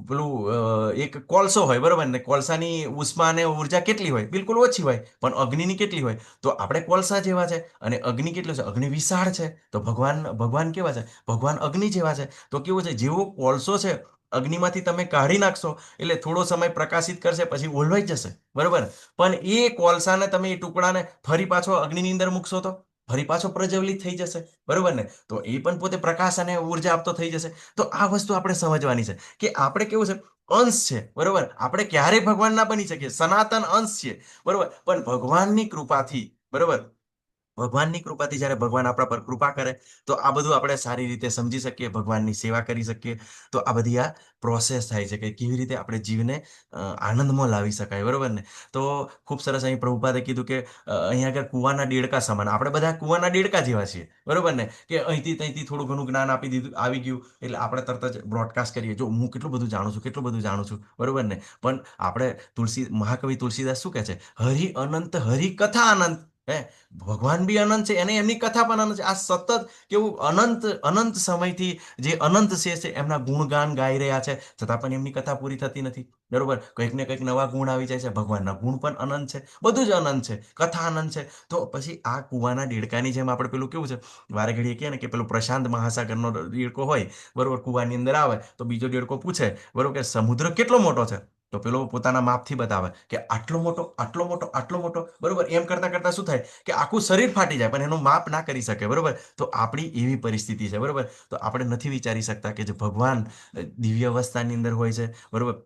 પેલું એક કોલસો હોય, બરોબર ને? કોલસાની ઉષ્મા અને ઉર્જા કેટલી હોય? બિલકુલ ઓછી હોય. પણ અગ્નિની કેટલી હોય? તો આપણે કોલસા જેવા છે અને અગ્નિ કેટલો છે? અગ્નિ વિશાળ છે. તો ભગવાન કેવા છે? ભગવાન અગ્નિ જેવા છે. તો કેવું છે, જેવો કોલસો છે, અગ્નિમાંથી તમે કાઢી નાખશો એટલે થોડો સમય પ્રકાશિત કરશે, પછી ઓલવાઈ જશે, બરોબર? પણ એ કોલસાને તમે એ ટુકડાને ફરી પાછો અગ્નિની અંદર મૂકશો તો ફરી પાછો પ્રજ્વલિત થઈ જશે, બરોબર ને? તો એ પણ પોતે પ્રકાશ અને ઉર્જા આપતો થઈ જશે. તો આ વસ્તુ આપણે સમજવાની છે કે આપણે કેવું છે, અંશ છે, બરોબર? આપણે ક્યારેય ભગવાન ના બની શકીએ, સનાતન અંશ છે, બરોબર? પણ ભગવાનની કૃપાથી, બરોબર, ભગવાનની કૃપાથી જ્યારે ભગવાન આપણા પર કૃપા કરે તો આ બધું આપણે સારી રીતે સમજી શકીએ, ભગવાનની સેવા કરી શકીએ. તો આ બધી આ પ્રોસેસ થાય છે કે કેવી રીતે આપણે જીવને આનંદમાં લાવી શકાય, બરોબર ને? તો ખૂબ સરસ અહીં પ્રભુપાદે કીધું કે અહીંયા આગળ કુવાના દેડકા સમાન, આપણે બધા કુવાના દેડકા જેવા છીએ, બરોબર ને? કે અહીંથી ત્યાંથી થોડું ઘણું જ્ઞાન આપી દીધું, આવી ગયું એટલે આપણે તરત જ બ્રોડકાસ્ટ કરીએ, જો હું કેટલું બધું જાણું છું, કેટલું બધું જાણું છું, બરોબર ને? પણ આપણે મહાકવિ તુલસીદાસ શું કહે છે? હરિ અનંત, હરિ કથા અનંત. હે, ભગવાન બી અનંત છે અને એમની કથા પણ અનંત છે. આ સતત કેવું અનંત અનંત સમયથી જે અનંત છે એમના ગુણગાન ગાઈ રહ્યા છે, છતાં પણ એમની કથા પૂરી થતી નથી, બરોબર? કંઈક ને કંઈક નવા ગુણ આવી જાય છે. ભગવાનના ગુણ પણ અનંત છે, બધું જ અનંત છે, કથા અનંત છે. તો પછી આ કુવાના દેડકાની જેમ આપણે પેલું કેવું છે, વારે ઘડીએ કહે ને કે પેલું પ્રશાંત મહાસાગરનો દેડકો હોય, બરોબર? કુવાની અંદર આવે તો બીજો દેડકો પૂછે, બરોબર, કે સમુદ્ર કેટલો મોટો છે? તો પેલો પોતાના માપથી બતાવે કે આટલો મોટો, આટલો મોટો, આટલો મોટો, બરોબર? એમ કરતા કરતા શું થાય કે આખું શરીર ફાટી જાય, પણ એનું માપ ના કરી શકે, બરોબર? તો આપણી એવી પરિસ્થિતિ છે, બરોબર? તો આપણે નથી વિચારી શકતા કે જે ભગવાન દિવ્ય અવસ્થાની અંદર હોય છે, બરોબર?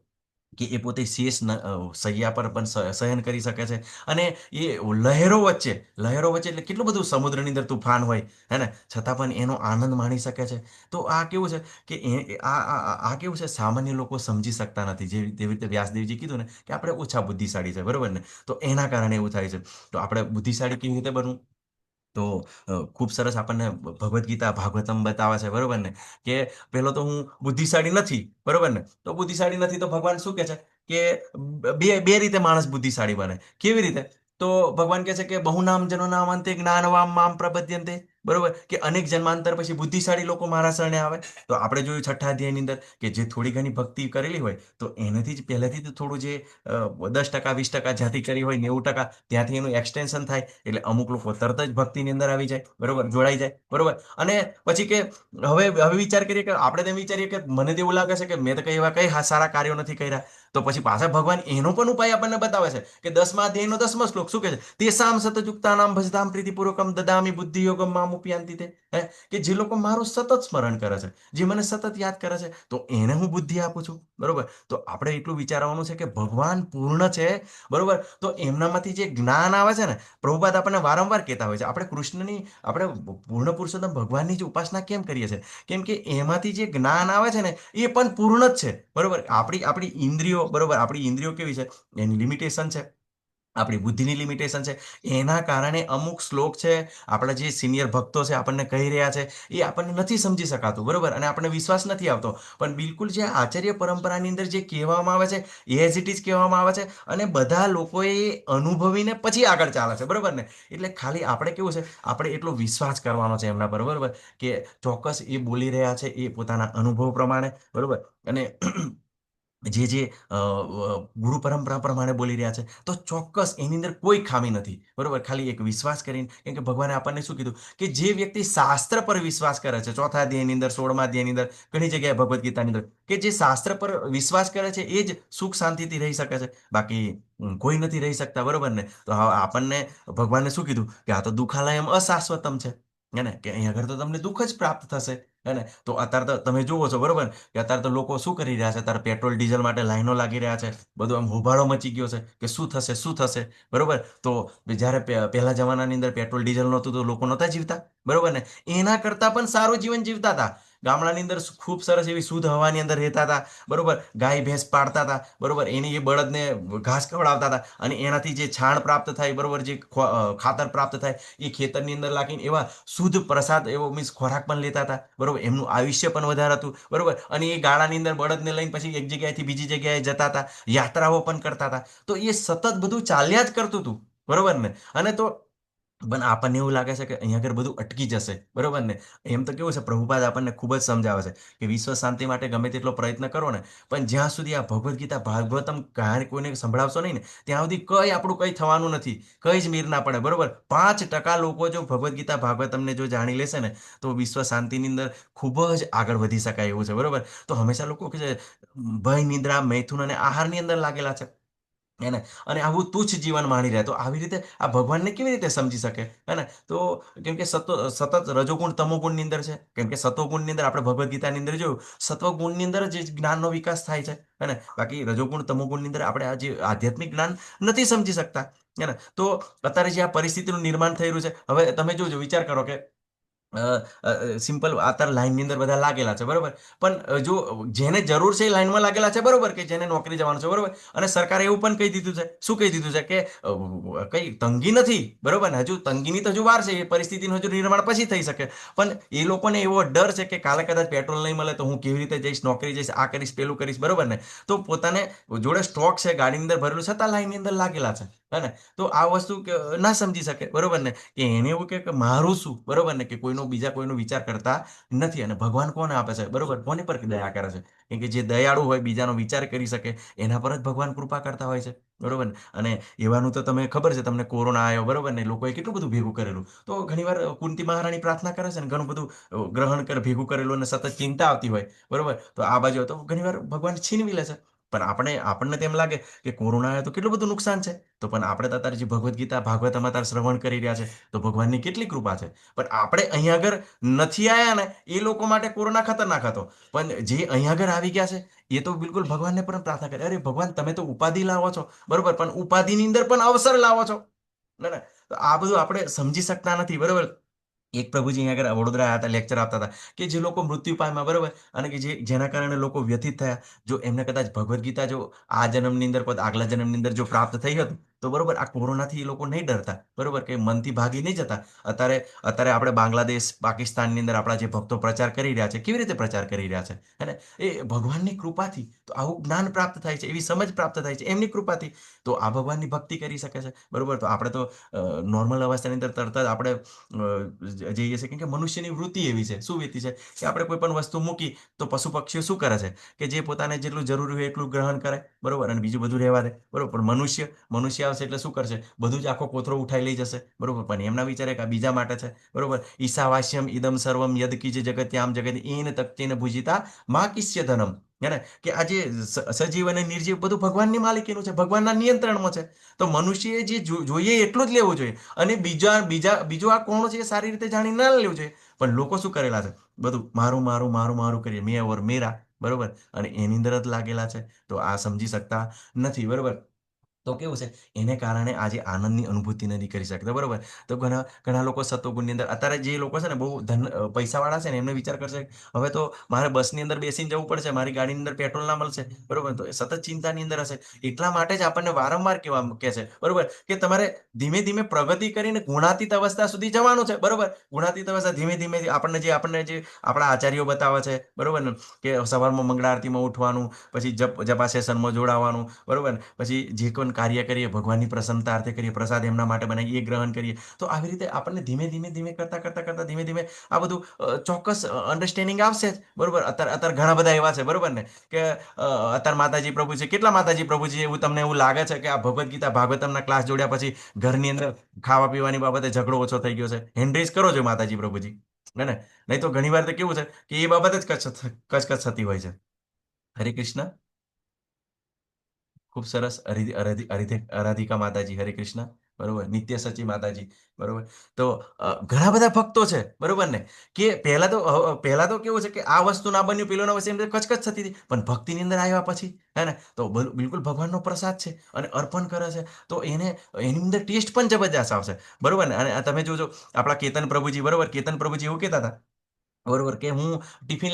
કે એ પોતે શેષ શૈયા પર પણ શયન કરી શકે છે. અને એ લહેરો વચ્ચે એટલે કેટલું બધું સમુદ્રની અંદર તુફાન હોય, હે ને, છતાં પણ એનો આનંદ માણી શકે છે. તો આ કેવું છે કે આ કેવું છે, સામાન્ય લોકો સમજી શકતા નથી. જેવી રીતે વ્યાસદેવજી કીધું ને કે આપણે ઓછા બુદ્ધિશાળી છે, બરોબર ને. તો એના કારણે એવું થાય છે. તો આપણે બુદ્ધિશાળી કેવી રીતે બનવું? તો ખૂબ સરસ આપણને ભગવદ્ ગીતા ભાગવતમ બતાવે છે, બરોબર ને, કે પેલો તો હું બુદ્ધિશાળી નથી, બરોબર ને. તો બુદ્ધિશાળી નથી તો ભગવાન શું કહે છે કે બે રીતે માણસ બુદ્ધિશાળી બને. કેવી રીતે? તો ભગવાન કહે છે કે બહુ નામ જનો નામ અંતે જ્ઞાનવામ મામ પ્રપદ્યંતે, બરોબર, કે અનેક જન્માંતર પછી બુદ્ધિશાળી લોકો મારા શરણે આવે. તો આપણે જોયું છઠ્ઠા અધ્યાયની અંદર કે જે થોડી ઘણી ભક્તિ કરેલી હોય તો એનાથી જ પહેલેથી જ થોડું જે 10% 20% જ્યાંથી કરી હોય 90% ત્યાંથી એનું એક્સટેન્શન થાય. એટલે અમુક લોકો તરત જ ભક્તિની અંદર આવી જાય, બરોબર, જોડાઈ જાય, બરોબર. અને પછી કે હવે વિચાર કરીએ કે આપણે તેમ વિચારીએ કે મને તો એવું લાગે છે કે મેં તો કઈ એવા કઈ સારા કાર્યો નથી કર્યા. તો પછી પાછા ભગવાન એનો પણ ઉપાય આપણને બતાવે છે કે 10મા અધ્યાયનો 10મો શ્લોક શું કહે છે? તેસામ સતયુક્તાનામ ભજતામ પ્રીતિપૂર્વકમ દદામિ બુદ્ધિ યોગમ મામ ઉપયાંતિ તે. કે જે લોકો મારું સતત સ્મરણ કરે છે, જે મને સતત યાદ કરે છે, તો એને હું બુદ્ધિ આપું છું, બરોબર. તો આપણે એટલું વિચારવાનું છે કે ભગવાન પૂર્ણ છે, બરોબર. તો એમનામાંથી જે જ્ઞાન આવે છે ને, પ્રભુપાદ આપણને વારંવાર કહેતા હોય છે, આપણે પૂર્ણ પુરુષોત્તમ ભગવાનની જ ઉપાસના કેમ કરીએ છીએ? કેમ કે એમાંથી જે જ્ઞાન આવે છે ને એ પણ પૂર્ણ જ છે, બરોબર. આપણી ઇન્દ્રિયો, બરોબર, આપણી ઇન્દ્રિયો કેવી છે? એની લિમિટેશન છે, આપણી બુદ્ધિની લિમિટેશન છે. એના કારણે અમુક શ્લોક છે, આપણા જે સિનિયર ભક્તો છે આપણને કહી રહ્યા છે, એ આપણને નથી સમજી શકાતું, બરોબર, અને આપણને વિશ્વાસ નથી આવતો. પણ બિલકુલ જે આચાર્ય પરંપરાની અંદર જે કહેવામાં આવે છે એ એઝ ઇટ ઇઝ કહેવામાં આવે છે, અને બધા લોકોએ એ અનુભવીને પછી આગળ ચાલે છે, બરોબર ને. એટલે ખાલી આપણે કેવું છે, આપણે એટલો વિશ્વાસ કરવાનો છે એમના પર, બરોબર, કે ચોક્કસ એ બોલી રહ્યા છે એ પોતાના અનુભવ પ્રમાણે, બરોબર. અને જે ગુરુ પરંપરા પ્રમાણે બોલી રહ્યા છે, તો ચોક્કસ એની અંદર કોઈ ખામી નથી, બરોબર. ખાલી એક વિશ્વાસ કરીને, કેમ કે ભગવાને આપણને શું કીધું કે જે વ્યક્તિ શાસ્ત્ર પર વિશ્વાસ કરે છે, ચોથા અધ્યાયની અંદર 16મા અધ્યાયની અંદર ઘણી જગ્યાએ ભગવદ્ ગીતાની અંદર, કે જે શાસ્ત્ર પર વિશ્વાસ કરે છે એ જ સુખ શાંતિથી રહી શકે છે. બાકી કોઈ નથી રહી શકતા, બરોબર ને. તો આપણને ભગવાને શું કીધું કે આ તો દુઃખાલયમ અશાશ્વતમ છે, હે ને, કે અહીંયા આગળ તો તમને દુઃખ જ પ્રાપ્ત થશે, હે ને. તો અત્યારે તો તમે જુઓ છો, બરોબર, કે અત્યારે તો લોકો શું કરી રહ્યા છે? અત્યારે પેટ્રોલ ડીઝલ માટે લાઈનો લાગી રહ્યા છે, બધું આમ હોબાળો મચી ગયો છે કે શું થશે, શું થશે, બરોબર. તો જ્યારે પહેલા જમાનાની અંદર પેટ્રોલ ડીઝલ નહોતું તો લોકો નહોતા જીવતા, બરોબર ને. એના કરતાં પણ સારું જીવન જીવતા હતા. ગામડાની અંદર ખૂબ સરસ એવી શુદ્ધ હવાની અંદર રહેતા હતા, બરોબર. ગાય ભેંસ પાળતા હતા, બરોબર. એની એ બળદને ઘાસ ખવડાવતા હતા, અને એનાથી જે છાણ પ્રાપ્ત થાય, બરોબર, જે ખાતર પ્રાપ્ત થાય, એ ખેતરની અંદર લાગીને એવા શુદ્ધ પ્રસાદ, એવો મીન્સ ખોરાક પણ લેતા હતા, બરોબર. એમનું આયુષ્ય પણ વધારે હતું, બરોબર. અને એ ગાળાની અંદર બળદને લઈને પછી એક જગ્યાએથી બીજી જગ્યાએ જતા હતા, યાત્રાઓ પણ કરતા હતા. તો એ સતત બધું ચાલ્યા જ કરતું હતું, બરોબર ને. અને તો પણ આપણને એવું લાગે છે કે અહીંયા આગળ બધું અટકી જશે, બરોબર ને. એમ તો કેવું છે, પ્રભુપાદ આપણને ખૂબ જ સમજાવે છે કે વિશ્વ શાંતિ માટે ગમે તેટલો પ્રયત્ન કરો ને, પણ જ્યાં સુધી આ ભગવદ્ ગીતા ભાગવતમ કહાની કોઈને સંભળાવશો નહીં ને, ત્યાં સુધી આપણું કંઈ થવાનું નથી, કંઈ જ મીર ના પડે, બરોબર. 5% લોકો જો ભગવદ્ ગીતા ભાગવતમને જો જાણી લેશે ને, તો વિશ્વ શાંતિની અંદર ખૂબ જ આગળ વધી શકાય એવું છે, બરોબર. તો હંમેશા લોકો કે છે ભય, નિદ્રા, મૈથુન અને આહારની અંદર લાગેલા છે, એને, અને આવું તુચ્છ જીવન માણી રહ્યા. તો આવી રીતે આ ભગવાનને કેવી રીતે સમજી શકે, હે ને. તો કેમ કે સતત રજોગુણ તમોગુણની અંદર છે. કેમ કે સતોગુણની અંદર આપણે ભગવદ્ ગીતાની અંદર જોયું, સત્વગુણની અંદર જ જ્ઞાનનો વિકાસ થાય છે, હે ને. બાકી રજોગુણ તમોગુણની અંદર આપણે આ જે આધ્યાત્મિક જ્ઞાન નથી સમજી શકતા, હે ને. તો અત્યારે જે આ પરિસ્થિતિનું નિર્માણ થઈ રહ્યું છે, હવે તમે જોજો, વિચાર કરો કે સિમ્પલ અત્યારે લાઈનની અંદર બધા લાગેલા છે, બરોબર. પણ જો જેને જરૂર છે એ લાઈનમાં લાગેલા છે, બરોબર, કે જેને નોકરી જવાનું છે, બરોબર. અને સરકારે એવું પણ કહી દીધું છે, શું કહી દીધું છે કે કઈ તંગી નથી, બરોબર ને. હજુ તંગીની તો હજુ વાર છે, એ પરિસ્થિતિનું હજુ નિર્માણ પછી થઈ શકે. પણ એ લોકોને એવો ડર છે કે કાલે કદાચ પેટ્રોલ નહીં મળે તો હું કેવી રીતે જઈશ, નોકરી જઈશ, આ કરીશ, પેલું કરીશ, બરોબર ને. તો પોતાને જોડે સ્ટોક છે, ગાડીની અંદર ભરેલું, છતાં લાઈનની અંદર લાગેલા છે, હે ને. તો આ વસ્તુ ના સમજી શકે, બરોબર ને, કે એને એવું કે મારું શું, બરોબર ને, કે બીજા કોઈનો વિચાર કરતા નથી. અને ભગવાન કોને આપે છે, બરોબર, કોની પર દયા કરે છે? કેમ કે જે દયાળુ હોય, બીજાનો વિચાર કરી શકે, એના પર જ ભગવાન કૃપા કરતા હોય છે, બરોબર ને. અને એવાનું તો તમે ખબર છે, તમને કોરોના આવ્યો, બરોબર ને, લોકોએ કેટલું બધું ભેગું કરેલું. તો ઘણીવાર કુંતી મહારાણી પ્રાર્થના કરે છે ને, ઘણું બધું ભેગું કરેલું, અને સતત ચિંતા આવતી હોય, બરોબર. તો આ બાજુ તો ઘણીવાર ભગવાન છીનવી લે છે. પણ આપણને તેમ લાગે કે કોરોના આવ્યો તો કેટલું બધું નુકસાન છે. તો પણ આપણે તો અત્યારે જે ભગવદ્ ગીતા ભાગવતમાં અત્યારે શ્રવણ કરી રહ્યા છે તો ભગવાનની કેટલી કૃપા છે. પણ આપણે અહીંયા આગળ નથી આવ્યા ને એ લોકો માટે કોરોના ખતરનાક હતો. પણ જે અહીંયા આગળ આવી ગયા છે એ તો બિલકુલ ભગવાનને પણ પ્રાર્થના કરે, અરે ભગવાન તમે તો ઉપાધિ લાવો છો બરોબર, પણ ઉપાધિની અંદર પણ અવસર લાવો છો. ના ના, તો આ બધું આપણે સમજી શકતા નથી બરોબર. એક પ્રભુજી અહીંયા આગળ વડોદરા આવ્યા હતા, લેક્ચર આપતા હતા કે જે લોકો મૃત્યુ પામ્યા બરોબર, અને કે જેના કારણે લોકો વ્યથિત થયા, જો એમને કદાચ ભગવદ્ ગીતા જો આ જન્મની અંદર આગલા જન્મની અંદર જો પ્રાપ્ત થઈ હતું તો બરોબર આ કોરોનાથી એ લોકો નહીં ડરતા બરોબર, કે મનથી ભાગી નહીં જતા. અત્યારે અત્યારે આપણે બાંગ્લાદેશ પાકિસ્તાનની અંદર આપણા જે ભક્તો પ્રચાર કરી રહ્યા છે, કેવી રીતે પ્રચાર કરી રહ્યા છે હે ને, એ ભગવાનની કૃપાથી. તો આવું જ્ઞાન પ્રાપ્ત થાય છે, એવી સમજ પ્રાપ્ત થાય છે એમની કૃપાથી. તો આ ભગવાનની ભક્તિ કરી શકે છે બરોબર. તો આપણે તો નોર્મલ અવસ્થાની અંદર તરત જ આપણે જઈએ છીએ, કેમ કે મનુષ્યની વૃત્તિ એવી છે, શું વૃત્તિ છે કે આપણે કોઈ પણ વસ્તુ મૂકી તો પશુ પક્ષીઓ શું કરે છે કે જે પોતાને જેટલું જરૂરી હોય એટલું ગ્રહણ કરે બરોબર, અને બીજું બધું રહેવા દે બરોબર. પણ મનુષ્ય આવશે એટલે શું કરશે, બધું જ આખો કોથળો ઉઠાઈ લઈ જશે બરોબર. પણ એમના વિચારે કે આ બીજા માટે છે બરોબર. ઈશાવાસ્યમ ઇદમ સર્વમ યદ કીજ જગત્યામ જગત એન તક્તેન ભુજિતા મા કિસ્ય ધનમ, હે ને, કે આ જે સજીવ અને નિર્જીવ બધું ભગવાનની માલિકીનું છે, ભગવાનના નિયંત્રણમાં છે. તો મનુષ્યએ જે જોઈએ એટલું જ લેવું જોઈએ, અને બીજું આ કોણ છે એ સારી રીતે જાણી ના લેવું જોઈએ. પણ લોકો શું કરેલા છે, બધું મારું મારું મારું મારું કરીએ, મેં ઓર મેરા બરોબર, અને એની અંદર જ લાગેલા છે. તો આ સમજી શકતા નથી બરોબર. તો કેવું છે એને કારણે આજે આનંદની અનુભૂતિ નથી કરી શકતા બરોબર. તો ઘણા ઘણા લોકો સત્વગુણની અંદર અત્યારે જે લોકો છે ને બહુ પૈસાવાળા છે ને એમને વિચાર કરશે હવે તો મારે બસની અંદર બેસીને જવું પડશે, મારી ગાડીની અંદર પેટ્રોલ ના મળશે બરોબર. તો એ સતત ચિંતાની અંદર હશે. એટલા માટે જ આપણને વારંવાર કહેવા કહે છે બરોબર, કે તમારે ધીમે ધીમે પ્રગતિ કરીને ગુણાતીત અવસ્થા સુધી જવાનું છે બરોબર. ગુણાતીત અવસ્થા ધીમે ધીમે આપણને જે આપણા આચાર્યો બતાવે છે બરોબર ને, કે સવારમાં મંગળા આરતીમાં ઉઠવાનું, પછી જપા સેશનમાં જોડાવાનું બરોબર, પછી જે કોઈ કાર્ય કરીએ ભગવાનની પ્રસન્નતા અર્થે કરીએ, પ્રસાદ એમના માટે બનાવીએ એ ગ્રહણ કરીએ. તો આવી રીતે આપણને ધીમે ધીમે ધીમે કરતા કરતા કરતા ધીમે ધીમે આ બધું ચોક્કસ અન્ડરસ્ટેન્ડિંગ આવશે જ બરોબર. અત્યારે ઘણા બધા એવા છે બરોબર ને, કે અત્યારે માતાજી પ્રભુ છે, કેટલા માતાજી પ્રભુ છે એવું તમને એવું લાગે છે કે આ ભગવદ્ ગીતા ભાગવતમના ક્લાસ જોડ્યા પછી ઘરની અંદર ખાવા પીવાની બાબતે ઝઘડો ઓછો થઈ ગયો છે. હેન્ડરેઝ કરો છો માતાજી પ્રભુજી, હે ને. નહીં તો ઘણી વાર તો કેવું છે કે એ બાબત જ કચકચ થતી હોય છે. હરે કૃષ્ણ. ખૂબ સરસ. આરાધિકા માતાજી હરે કૃષ્ણ બરોબર, નિત્ય સચી માતાજી બરોબર. તો ઘણા બધા ભક્તો છે બરોબર ને, કે પહેલા તો કેવું છે કે આ વસ્તુ ના બન્યું, પેલો ના વસ્તુ કચકચ થતી હતી, પણ ભક્તિની અંદર આવ્યા પછી હે ને તો બિલકુલ ભગવાનનો પ્રસાદ છે અને અર્પણ કરે છે તો એની અંદર ટેસ્ટ પણ જબરદસ્ત આવશે બરોબર ને. અને તમે જોજો આપણા કેતન પ્રભુજી બરોબર, કેતન પ્રભુજી એવું કહેતા હતા બરોબર, કે હું ટિફિન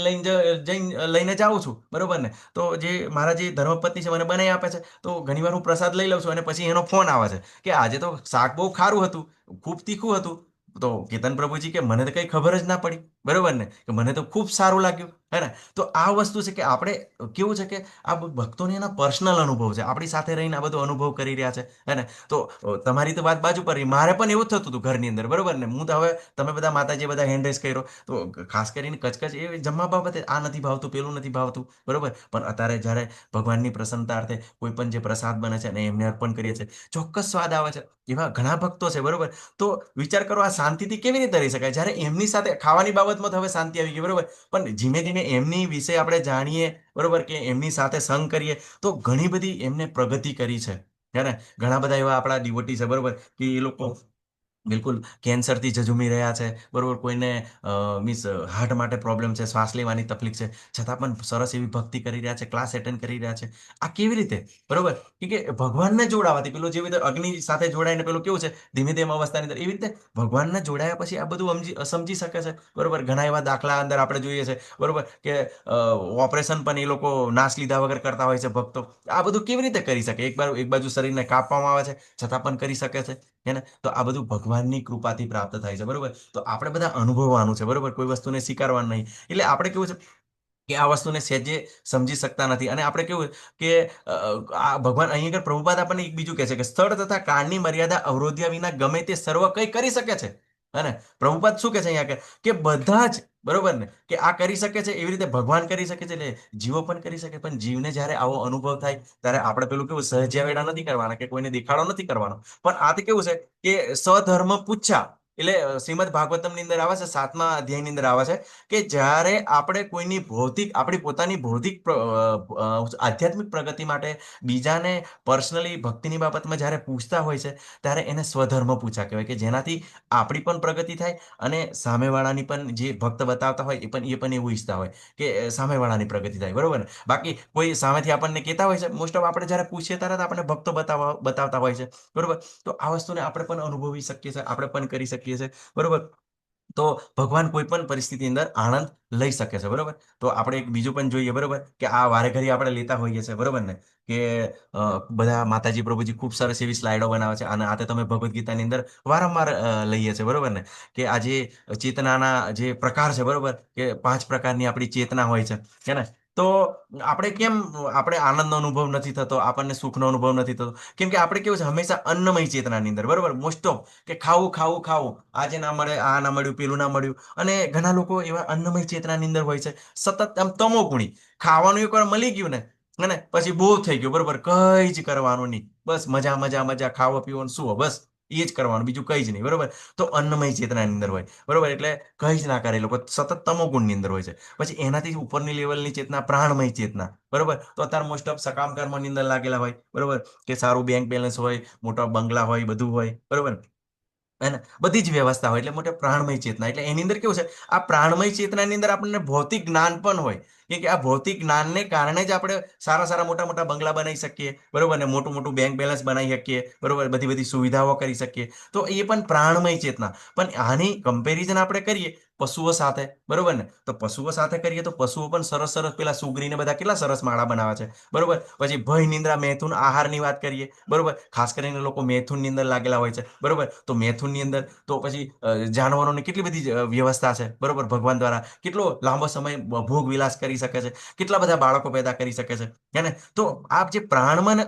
લઈને જાઉં છું બરોબર ને, તો જે મારા જે ધર્મપત્ની છે મને બનાવી આપે છે, તો ઘણીવાર હું પ્રસાદ લઈ લઉં છું અને પછી એનો ફોન આવે છે કે આજે તો શાક બહુ ખારું હતું, ખૂબ તીખું હતું. તો કેતન પ્રભુજી કે મને તો કઈ ખબર જ ના પડી બરોબર ને, કે મને તો ખૂબ સારું લાગ્યું હે ને. તો આ વસ્તુ છે કે આપણે કેવું છે કે આ ભક્તોને એના પર્સનલ અનુભવ છે, આપણી સાથે રહીને આ બધો અનુભવ કરી રહ્યા છે હે ને. તો તમારી તો વાત બાજુ પર રહી, મારે પણ એવું જ થતું હતું ઘરની અંદર બરોબર ને. હું તો હવે તમે બધા માતાજી બધા હેન્ડરેસ કર્યો તો ખાસ કરીને કચકચ એ જમવા બાબતે આ નથી ભાવતું, પેલું નથી ભાવતું બરોબર. પણ અત્યારે જ્યારે ભગવાનની પ્રસન્નતા અર્થે કોઈ પણ જે પ્રસાદ બને છે અને એમને અર્પણ કરીએ છીએ, ચોક્કસ સ્વાદ આવે છે. એવા ઘણા ભક્તો છે બરોબર. તો વિચાર કરો આ શાંતિથી કેવી રીતે રહી શકાય, જ્યારે એમની સાથે ખાવાની બાબતમાં તો હવે શાંતિ આવી ગઈ બરોબર, પણ ધીમે ધીમે એમની વિશે આપણે જાણીએ બરોબર, કે એમની સાથે સંગ કરીએ તો ઘણી બધી એમને પ્રગતિ કરી છે હે ને. ઘણા બધા એવા આપણા ડિવોટી છે બરોબર, કે એ લોકો બિલકુલ કેન્સરથી ઝઝૂમી રહ્યા છે બરોબર, કોઈને મીન્સ હાર્ટ માટે પ્રોબ્લેમ છે, શ્વાસ લેવાની તકલીફ છે, છતાં પણ સરસ એવી ભક્તિ કરી રહ્યા છે, ક્લાસ એટેન્ડ કરી રહ્યા છે. આ કેવી રીતે બરોબર, કે ભગવાનને જોડાવાથી પેલું જેવી રીતે અગ્નિ સાથે જોડાઈને પેલું કેવું છે ધીમે ધીમે અવસ્થાની અંદર, એવી રીતે ભગવાનને જોડાયા પછી આ બધું સમજી શકે છે બરોબર. ઘણા એવા દાખલા અંદર આપણે જોઈએ છે બરોબર, કે ઓપરેશન પણ એ લોકો નાશ લીધા વગર કરતા હોય છે ભક્તો. આ બધું કેવી રીતે કરી શકે, એક બાજુ શરીરને કાપવામાં આવે છે છતાં પણ કરી શકે છે હે ને. તો આ બધું ભગવાનની કૃપાથી પ્રાપ્ત થાય છે બરોબર. તો આપણે બધા અનુભવવાનું છે બરોબર, કોઈ વસ્તુને સ્વીકારવાનું નહીં. એટલે આપણે કેવું છે કે આ વસ્તુને સહેજે સમજી શકતા નથી. અને આપણે કેવું કે આ ભગવાન અહીં આગળ પ્રભુપાદ આપણને એક બીજું કહે છે કે સ્થળ તથા કાળની મર્યાદા અવરોધ્યા વિના ગમે તે સર્વ કંઈ કરી શકે છે હે ને. પ્રભુપાદ શું કહે છે અહીંયા કે બધા જ બરોબર ને, કે આ કરી શકે છે એવી રીતે ભગવાન કરી શકે છે, એટલે જીવો પણ કરી શકે. પણ જીવને જ્યારે આવો અનુભવ થાય ત્યારે આપણે પેલું કેવું સહજ્યાવેડા નથી કરવાના, કે કોઈને દેખાડો નથી કરવાનો, પણ આ તો કેવું છે કે સ્વધર્મ પૂછ્યા એટલે શ્રીમદ ભાગવતમની અંદર આવે છે 7મા અધ્યાયની અંદર આવે છે કે જ્યારે આપણે કોઈની આપણી પોતાની આધ્યાત્મિક પ્રગતિ માટે બીજાને પર્સનલી ભક્તિની બાબતમાં જ્યારે પૂછતા હોય છે ત્યારે એને સ્વધર્મ પૂછા કહેવાય, કે જેનાથી આપણી પણ પ્રગતિ થાય અને સામેવાળાની પણ, જે ભક્ત બતાવતા હોય એ પણ એવું ઈચ્છતા હોય કે સામેવાળાની પ્રગતિ થાય, બરોબર ને. બાકી કોઈ સામેથી આપણને કહેતા હોય છે, મોસ્ટ ઓફ આપણે જ્યારે પૂછીએ ત્યારે જ આપણને ભક્તો બતાવતા હોય છે, બરોબર. તો આ વસ્તુને આપણે પણ અનુભવી શકીએ છીએ, આપણે પણ કરી શકીએ છીએ, બરોબર. તો ભગવાન કોઈ પણ પરિસ્થિતિ અંદર આનંદ લઈ શકે છે, બરોબર. તો આપણે એક બીજું પણ જોઈએ, બરોબર, કે આ વારે ઘડી આપણે લેતા હોઈએ છીએ, બરોબર ને, કે બધા માતાજી પ્રભુજી ખૂબ સરસ એવી સ્લાઇડો બનાવે છે અને આ તો તમે ભગવદ્ ગીતાની અંદર વારંવાર લઈએ છે, બરોબર ને, કે આ જે ચેતનાના જે પ્રકાર છે, બરોબર, કે 5 પ્રકારની આપણી ચેતના હોય છે, કે ને. તો આપણે આનંદનો અનુભવ નથી થતો, આપણને સુખનો અનુભવ નથી થતો, કેમ કે આપણે કેવું છે હંમેશા અન્નમય ચેતનાની અંદર, બરોબર, મોસ્ટ ઓફ, કે ખાવું ખાવું ખાવું, આજે ના મળે, આ ના મળ્યું, પેલું ના મળ્યું. અને ઘણા લોકો એવા અન્નમય ચેતનાની અંદર હોય છે, સતત આમ તમોગુણી. ખાવાનું એકવાર મળી ગયું ને પછી બહુ થઈ ગયું, બરોબર, કઈ જ કરવાનું નહીં, બસ મજા મજા મજા, ખાવા પીવાનું, શું બસ એ જ કરવાનું, બીજું કઈ જ નહીં, બરોબર. તો અન્નમય ચેતનાની અંદર હોય, બરોબર, એટલે કઈ જ ના કરે, એ લોકો સતત તમોગુણની અંદર હોય છે. પછી એનાથી ઉપરની લેવલની ચેતના પ્રાણમય ચેતના, બરોબર. તો અત્યારે મોસ્ટ ઓફ સકામ કર્મની અંદર લાગેલા હોય, બરોબર, કે સારું બેંક બેલેન્સ હોય, મોટા બંગલા હોય, બધું હોય, બરોબર, હે ને, બધી જ વ્યવસ્થા હોય, એટલે મોટે પ્રાણમય ચેતના. એટલે એની અંદર કેવું છે, આ પ્રાણમય ચેતનાની અંદર આપણને ભૌતિક જ્ઞાન પણ હોય, કે આ ભૌતિક જ્ઞાનને કારણે જ આપણે સારા સારા મોટા મોટા બંગલા બનાવી શકીએ, બરોબર ને, મોટું મોટું બેંક બેલેન્સ બનાવી શકીએ, બરોબર, બધી બધી સુવિધાઓ કરી શકીએ. તો એ પણ પ્રાણમય ચેતના. પણ આની કમ્પેરિઝન આપણે કરીએ પશુઓ સાથે, બરોબર ને, તો પશુઓ સાથે કરીએ તો પશુઓ પણ સરસ સરસ પેલા સુગરીને બધા કેટલા સરસ માળા બનાવે છે, બરોબર. પછી ભય નિંદ્રા મૈથુન આહારની વાત કરીએ, બરોબર, ખાસ કરીને લોકો મૈથુનની અંદર લાગેલા હોય છે, બરોબર. તો મૈથુનની અંદર તો પછી જાનવરોની કેટલી બધી વ્યવસ્થા છે, બરોબર, ભગવાન દ્વારા કેટલો લાંબો સમય ભોગ વિલાસ કરી શકે છે, કેટલા બધા બાળકો પેદા કરી શકે છે, હે ને. તો આ જે પ્રાણમય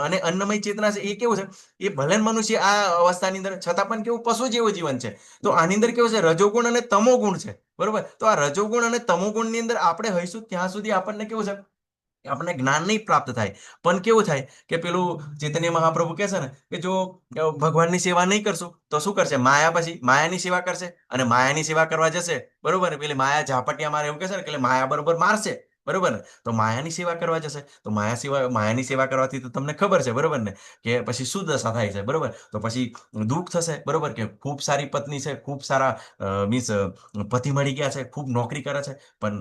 અને અન્નમય ચેતના છે, એ કેવું છે, એ ભલે મનુષ્ય આ અવસ્થાની અંદર છતાં પણ કેવું પશુ જેવું જીવન છે. તો આની અંદર કેવું છે, રજોગુણ અને તમોગુણ છે, બરોબર. તો આ રજોગુણ અને તમોગુણની અંદર આપણે હઈશું ત્યાં સુધી આપણને કેવું છે, આપણને જ્ઞાન નહીં પ્રાપ્ત થાય. પણ કેવું થાય કે પેલું ચૈતન્ય મહાપ્રભુ કહે છે ને, કે જો ભગવાનની સેવા નહીં કરશું તો શું કરશે, પછી માયાની સેવા કરશે, અને માયાની સેવા કરવા જશે, બરોબર, પેલી માયા ઝાપટિયા મારે એવું કહે છે ને, કે માયા બરોબર મારશે, બરોબર ને. તો માયાની સેવા કરવા જશે, તો માયાની સેવા કરવાથી તો તમને ખબર છે, બરોબર ને, કે પછી શું દશા થાય છે, બરોબર. તો પછી દુઃખ થશે, બરોબર, કે ખૂબ સારી પત્ની છે, ખૂબ સારા મીન્સ પતિ મળી ગયા છે, ખૂબ નોકરી કરે છે, પણ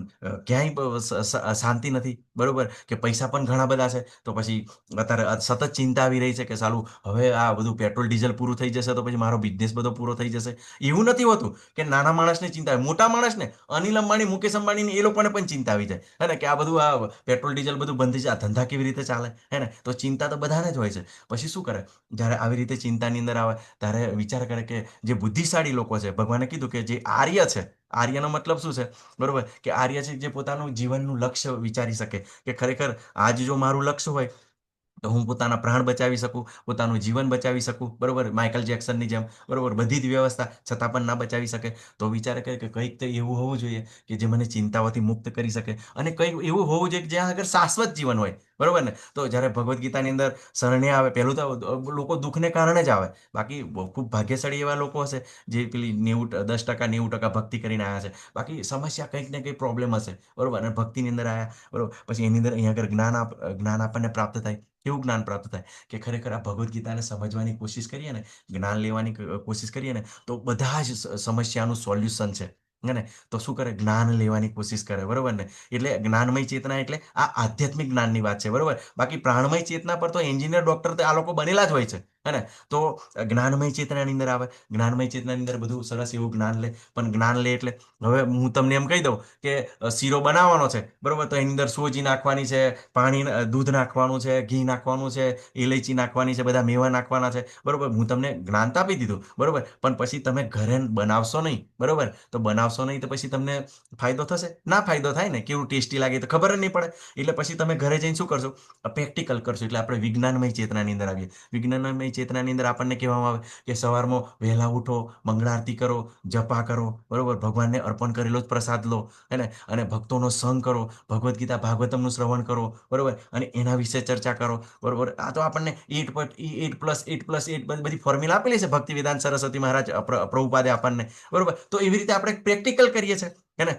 ક્યાંય શાંતિ નથી, બરોબર, કે પૈસા પણ ઘણા બધા છે. તો પછી અત્યારે સતત ચિંતા આવી રહી છે કે સાલું હવે આ બધું પેટ્રોલ ડીઝલ પૂરું થઈ જશે તો પછી મારો બિઝનેસ બધો પૂરો થઈ જશે. એવું નથી હોતું કે નાના માણસને ચિંતા હોય, મોટા માણસને, અનિલ અંબાણી, મુકેશ અંબાણી, એ લોકોને પણ ચિંતા આવી જાય, હે ને, કે આ બધું આ પેટ્રોલ ડીઝલ બધું બંધ થઈ જાય, આ ધંધા કેવી રીતે ચાલે, હે ને. તો ચિંતા તો બધાને જ હોય છે. પછી શું કરે, જ્યારે આવી રીતે ચિંતાની અંદર આવે ત્યારે વિચાર કરે કે જે બુદ્ધિશાળી લોકો છે, ભગવાને કીધું કે જે આર્ય છે, આર્યનો મતલબ શું છે, બરોબર, કે આર્ય છે જે પોતાનું જીવનનું લક્ષ્ય વિચારી શકે, કે ખરેખર આજ જો મારું લક્ષ્ય હોય તો હું પોતાના પ્રાણ બચાવી શકું, પોતાનું જીવન બચાવી શકું, બરોબર, માઇકલ જેક્સનની જેમ, બરોબર, બધી જ વ્યવસ્થા છતાં પણ ના બચાવી શકે. તો વિચાર કરે કે કંઈક તો એવું હોવું જોઈએ કે જે મને ચિંતાઓથી મુક્ત કરી શકે, અને કંઈક એવું હોવું જોઈએ કે જ્યાં આગળ શાશ્વત જીવન હોય, બરોબર ને. તો જ્યારે ભગવદ્ ગીતાની અંદર શરણે આવે, પહેલું તો લોકો દુઃખને કારણે જ આવે. બાકી ખૂબ ભાગ્યશાળી એવા લોકો હશે જે પેલી 10% 90% ભક્તિ કરીને આવ્યા છે. બાકી સમસ્યા કંઈક ને કંઈક પ્રોબ્લેમ હશે, બરોબર, અને ભક્તિની અંદર આવ્યા, બરોબર. પછી એની અંદર અહીંયા આગળ જ્ઞાન આપણને પ્રાપ્ત થાય. કેવું જ્ઞાન પ્રાપ્ત થાય, કે ખરેખર આ ભગવદ્ ગીતાને સમજવાની કોશિશ કરીએ ને, જ્ઞાન લેવાની કોશિશ કરીએ ને, તો બધા જ સમસ્યાનું સોલ્યુશન છે, હે ને. તો શું કરે, જ્ઞાન લેવાની કોશિશ કરે, બરોબર ને. એટલે જ્ઞાનમય ચેતના એટલે આ આધ્યાત્મિક જ્ઞાનની વાત છે, બરોબર. બાકી પ્રાણમય ચેતના પર તો એન્જિનિયર, ડોક્ટર તો આ લોકો બનેલા જ હોય છે, હે ને. તો જ્ઞાનમય ચેતનાની અંદર આવે, જ્ઞાનમય ચેતનાની અંદર બધું સરસ એવું જ્ઞાન લે. પણ જ્ઞાન લે એટલે હવે હું તમને એમ કહી દઉં કે શીરો બનાવવાનો છે, બરોબર, તો એની અંદર સોજી નાખવાની છે, પાણી દૂધ નાખવાનું છે, ઘી નાખવાનું છે, ઇલાયચી નાખવાની છે, બધા મેવા નાખવાના છે, બરોબર. હું તમને જ્ઞાન તો આપી દીધું, બરોબર, પણ પછી તમે ઘરે બનાવશો નહીં, બરોબર. તો બનાવશો નહીં તો પછી તમને ફાયદો થશે ના, ફાયદો થાય ને, કેવું ટેસ્ટી લાગે તો ખબર જ નહીં પડે. એટલે પછી તમે ઘરે જઈને શું કરશો, પ્રેક્ટિકલ કરશો. એટલે આપણે વિજ્ઞાનમય ચેતનાની અંદર આવીએ. વિજ્ઞાનમય ચેતનાની અંદર આપણને કહેવામાં આવે કે સવારમાં વહેલા ઉઠો, મંગળા આરતી કરો, જપા કરો, બરોબર, ભગવાનને અર્પણ કરેલો જ પ્રસાદ લો, હે ને, અને ભક્તોનો સંગ કરો, ભગવદ્ ગીતા ભાગવતમનું શ્રવણ કરો, બરોબર, અને એના વિશે ચર્ચા કરો, બરોબર. આ તો આપણને 8+8+8+8 બધી ફોર્મ્યુલા આપેલી છે ભક્તિ વેદાંત સરસ્વતી મહારાજ પ્રભુપાદે આપણને, બરોબર. તો એવી રીતે આપણે પ્રેક્ટિકલ કરીએ છીએ, હે ને.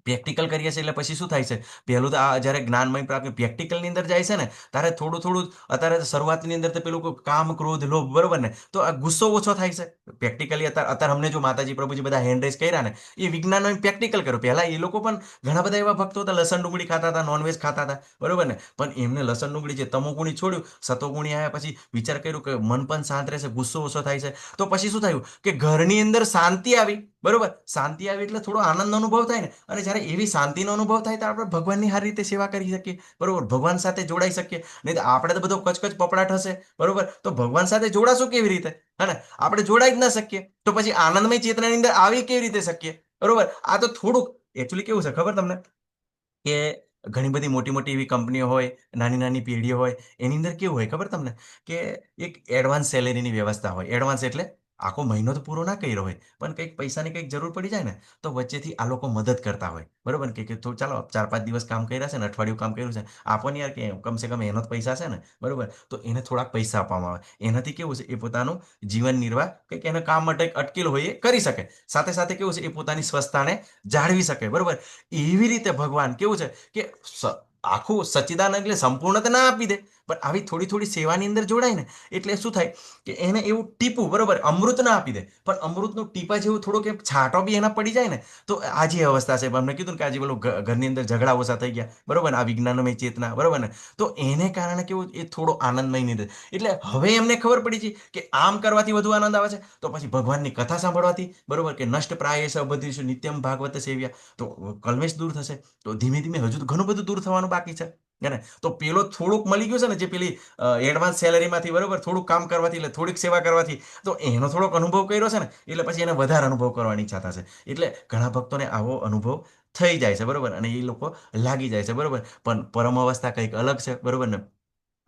પ્રેક્ટિકલ કરીએ છીએ એટલે પછી શું થાય છે, પહેલું તો આ જ્યારે જ્ઞાનમય પ્રાપ્તિ પ્રેક્ટિકલની અંદર જાય છે ને, ત્યારે થોડું થોડું અત્યારે શરૂઆતની અંદર તો પેલું કામ, ક્રોધ, લોભ, બરોબર ને, તો આ ગુસ્સો ઓછો થાય છે પ્રેક્ટિકલી. અત્યારે અમને જો માતાજી પ્રભુજી બધા હેન્ડ રેસ કર્યા ને, એ વિજ્ઞાન પ્રેક્ટિકલ કર્યો. પહેલા એ લોકો પણ ઘણા બધા એવા ભક્તો હતા, લસણ ડુંગળી ખાતા હતા, નોનવેજ ખાતા હતા, બરોબર ને, પણ એમને લસણ ડુંગળી છે તમોગુણી છોડ્યું, સતોગુણી આવ્યા, પછી વિચાર કર્યું કે મન પણ શાંત રહેશે, ગુસ્સો ઓછો થાય છે. તો પછી શું થયું કે ઘરની અંદર શાંતિ આવી, બરોબર. શાંતિ આવી એટલે થોડો આનંદનો અનુભવ થાય ને, અને જ્યારે એવી શાંતિનો અનુભવ થાય તો આપણે ભગવાનની સારી રીતે સેવા કરી શકીએ, બરોબર, ભગવાન સાથે જોડાઈ શકીએ. નહીં તો આપણે તો બધો કચકચ પપડાટ હશે, બરોબર, તો ભગવાન સાથે જોડાશું કેવી રીતે, હે ને, આપણે જોડાઈ જ ના શકીએ. તો પછી આનંદમય ચેતનાની અંદર આવી કેવી રીતે શકીએ, બરોબર. આ તો થોડુંક એકચ્યુઅલી કેવું છે ખબર તમને, કે ઘણી બધી મોટી મોટી એવી કંપનીઓ હોય, નાની નાની પેઢીઓ હોય, એની અંદર કેવું હોય ખબર તમને, કે એક એડવાન્સ સેલેરીની વ્યવસ્થા હોય. એડવાન્સ એટલે આખો મહિનો તો પૂરો ના કર્યો હોય, પણ કંઈક પૈસાની કંઈક જરૂર પડી જાય ને, તો વચ્ચેથી આ લોકો મદદ કરતા હોય, બરોબર, કે તો ચાલો 4-5 દિવસ કામ કર્યા છે ને, અઠવાડિયું કામ કર્યું છે, આપો ને યાર, કે કમસે કમ એનો જ પૈસા છે ને, બરોબર, તો એને થોડાક પૈસા આપવામાં આવે. એનાથી કેવું છે, એ પોતાનું જીવન નિર્વાહ કંઈક એના કામ માટે અટકેલ હોય એ કરી શકે, સાથે સાથે કેવું છે, એ પોતાની સ્વસ્થતાને જાળવી શકે, બરોબર. એવી રીતે ભગવાન કેવું છે કે આખું સચ્ચિદાનંદ એટલે સંપૂર્ણ તો ના આપી દે, પણ આવી થોડી થોડી સેવાની અંદર જોડાય ને, એટલે શું થાય કે એને એવું ટીપું, બરોબર, અમૃત ના આપી દે, પણ અમૃતનું ટીપા જેવું થોડોક એમ છાંટો બી એના પડી જાય ને, તો આ જે અવસ્થા છે, અમને કીધું ને કે આજે પેલું ઘરની અંદર ઝઘડા ઓછા થઈ ગયા, બરોબર ને, આ વિજ્ઞાનમય ચેતના, બરોબર ને, તો એને કારણે કેવું એ થોડો આનંદમય નહીં રહે. એટલે હવે એમને ખબર પડી છે કે આમ કરવાથી વધુ આનંદ આવે છે, તો પછી ભગવાનની કથા સાંભળવાથી, બરોબર, કે નષ્ટ પ્રાય સબધીશું નિત્યમ ભાગવત સેવ્યા, તો કલ્મેશ દૂર થશે. તો ધીમે ધીમે હજુ ઘણું બધું દૂર થવાનું બાકી છે, ને. તો પેલો થોડુંક મળી ગયું છે ને, જે પેલી એડવાન્સ સેલેરીમાંથી, બરોબર, થોડુંક કામ કરવાથી, એટલે થોડીક સેવા કરવાથી, તો એનો થોડોક અનુભવ કર્યો છે ને, એટલે પછી એને વધારે અનુભવ કરવાની ઈચ્છા થશે. એટલે ઘણા ભક્તોને આવો અનુભવ થઈ જાય છે, બરોબર, અને એ લોકો લાગી જાય છે, બરોબર. પણ પરમ અવસ્થા કંઈક અલગ છે, બરોબર ને.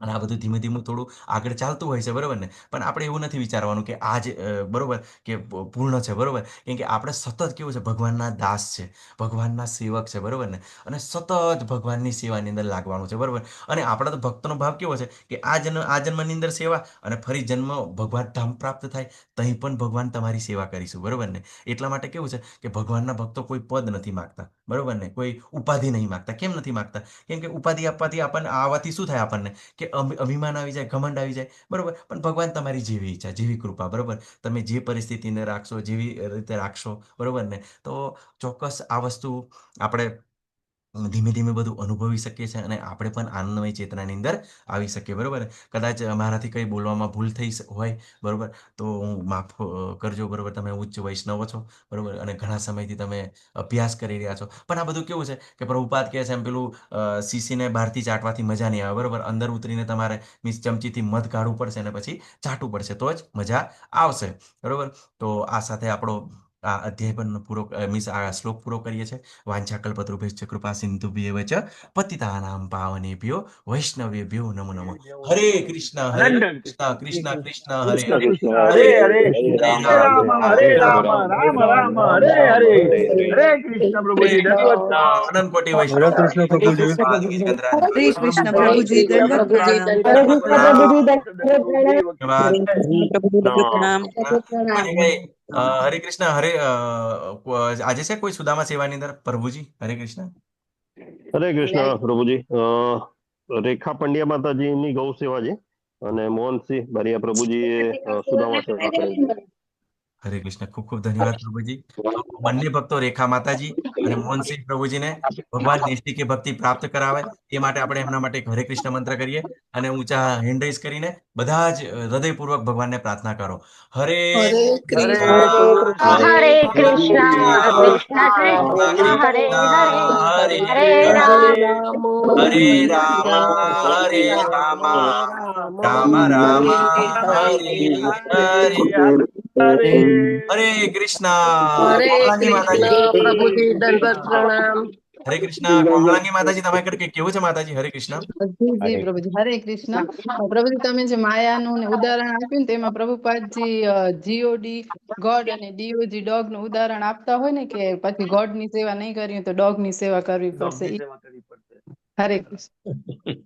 અને આ બધું ધીમે ધીમે થોડું આગળ ચાલતું હોય છે, બરોબર ને. પણ આપણે એવું નથી વિચારવાનું કે આ જ બરોબર કે પૂર્ણ છે, બરોબર. કેમ કે આપણે સતત કેવું છે, ભગવાનના દાસ છે, ભગવાનના સેવક છે, બરોબર ને, અને સતત ભગવાનની સેવાની અંદર લાગવાનું છે, બરોબર. અને આપણા તો ભક્તનો ભાવ કેવો છે કે આ જન્મની અંદર સેવા, અને ફરી જન્મ ભગવાન ધામ પ્રાપ્ત થાય તહીં પણ ભગવાન તમારી સેવા કરીશું, બરોબર ને. એટલા માટે કેવું છે કે ભગવાનના ભક્તો કોઈ પદ નથી માગતા, બરોબર ને, કોઈ ઉપાધિ નહીં માગતા. કેમ નથી માગતા? કેમ કે ઉપાધિ આપવાથી આપણને આવવાથી શું થાય, આપણને કે અભિમાન આવી જાય, ઘમંડ આવી જાય, બરોબર. પણ ભગવાન તમારી જેવી ઈચ્છા, જેવી કૃપા, બરોબર, તમે જે પરિસ્થિતિને રાખશો, જેવી રીતે રાખશો, બરોબર ને, તો ચોક્કસ આ વસ્તુ આપણે ધીમે ધીમે બધું અનુભવી શકીએ છીએ, અને આપણે પણ આનંદમય ચેતનાની અંદર આવી શકીએ, બરોબર. કદાચ મારાથી કંઈ બોલવામાં ભૂલ થઈ હોય, બરોબર, તો હું માફ કરજો, બરોબર. તમે ઉચ્ચ વૈષ્ણવ છો, બરોબર, અને ઘણા સમયથી તમે અભ્યાસ કરી રહ્યા છો. પણ આ બધું કેવું છે કે પ્રભુપાદ કહે છે એમ, પેલું શીશીને બહારથી ચાટવાથી મજા નહીં આવે, બરોબર. અંદર ઉતરીને તમારે મીન્સ ચમચીથી મધ કાઢવું પડશે, અને પછી ચાટવું પડશે, તો જ મજા આવશે, બરોબર. તો આ સાથે આપણો આ અધ્યાય પણ પૂરો મીન્સ આ શ્લોક પૂરો કરીએ છીએ. વાંછાકલ્પતરુભ્યશ્ચ કૃપા સિંધુભ્યેવ ચ પતિતાનાં પાવનેભ્યો વૈષ્ણવેભ્યો નમો નમઃ. હરે કૃષ્ણ હરે દંડન કૃષ્ણ કૃષ્ણ કૃષ્ણ હરે કૃષ્ણ હરે, કૃષ્ણ હરે હરે હરે હરે હરે રામ હરે રામ રામ રામ હરે હરે હરે કૃષ્ણ પ્રભુજી દંડવત પ્રણામ. અનંત કોટી હરે વૈષ્ણવ કૃષ્ણ પ્રભુજી. પ્રભુપાદ કી જય, રાધે હરે કૃષ્ણ પ્રભુજી, કૃષ્ણ દંડવત પ્રભુજી પ્રણામ. દંડવત પ્રણામ. ધન્યવાદ. પ્રણામ. કોઈને કઈ હરે કૃષ્ણ હરે આજે છે કોઈ સુદામા સેવાની અંદર પ્રભુજી? હરે કૃષ્ણ. હરે કૃષ્ણ પ્રભુજી. રેખા પંડ્યા માતાજીની ગૌ સેવા છે, અને મોહનસિંહ બારિયા પ્રભુજીએ સુદામા સેવા કરેલી છે. હરે કૃષ્ણ, ખૂબ ખૂબ ધન્યવાદ પ્રભુજી. તો બંને ભક્તો રેખા માતાજી અને મોહનસિંહ પ્રભુજીને ભગવાન નૈષ્ટિકી ભક્તિ પ્રાપ્ત કરાવે એ માટે આપણે એમના માટે એક હરે કૃષ્ણ મંત્ર કરીએ, અને ઊંચા હેન્ડ રેઝ કરીને બધા જ હૃદયપૂર્વક ભગવાનને પ્રાર્થના કરો. હરે હરે હરે કૃષ્ણ, હરે કૃષ્ણ કૃષ્ણ કૃષ્ણ કૃષ્ણ કૃષ્ણ કૃષ્ણ હરે કૃષ્ણ હરે હરે હરે હરે, રામ હરે હરે રામ હરે રામ, રામ રામ હરે હરે, હરે હરે કૃષ્ણ. હરે કમલાજી માતાજી. કૃષ્ણ પ્રભુજી દંડવત પ્રણામ. હરે કૃષ્ણ કોમલાંગી માતાજી, તમે કેવું છે માતાજી? હરે કૃષ્ણ. જી જી પ્રભુજી, હરે કૃષ્ણ. પ્રભુજી, તમે જે માયાનું ને ઉદાહરણ આપ્યું ને તેમાં પ્રભુપાદજી જીઓડી ગોડ અને ડીઓજી ડોગ નું ઉદાહરણ આપતા હોય ને કે પછી ગોડ ની સેવા નહીં કરવી તો ડોગ ની સેવા કરવી પડશે. હરે કૃષ્ણ.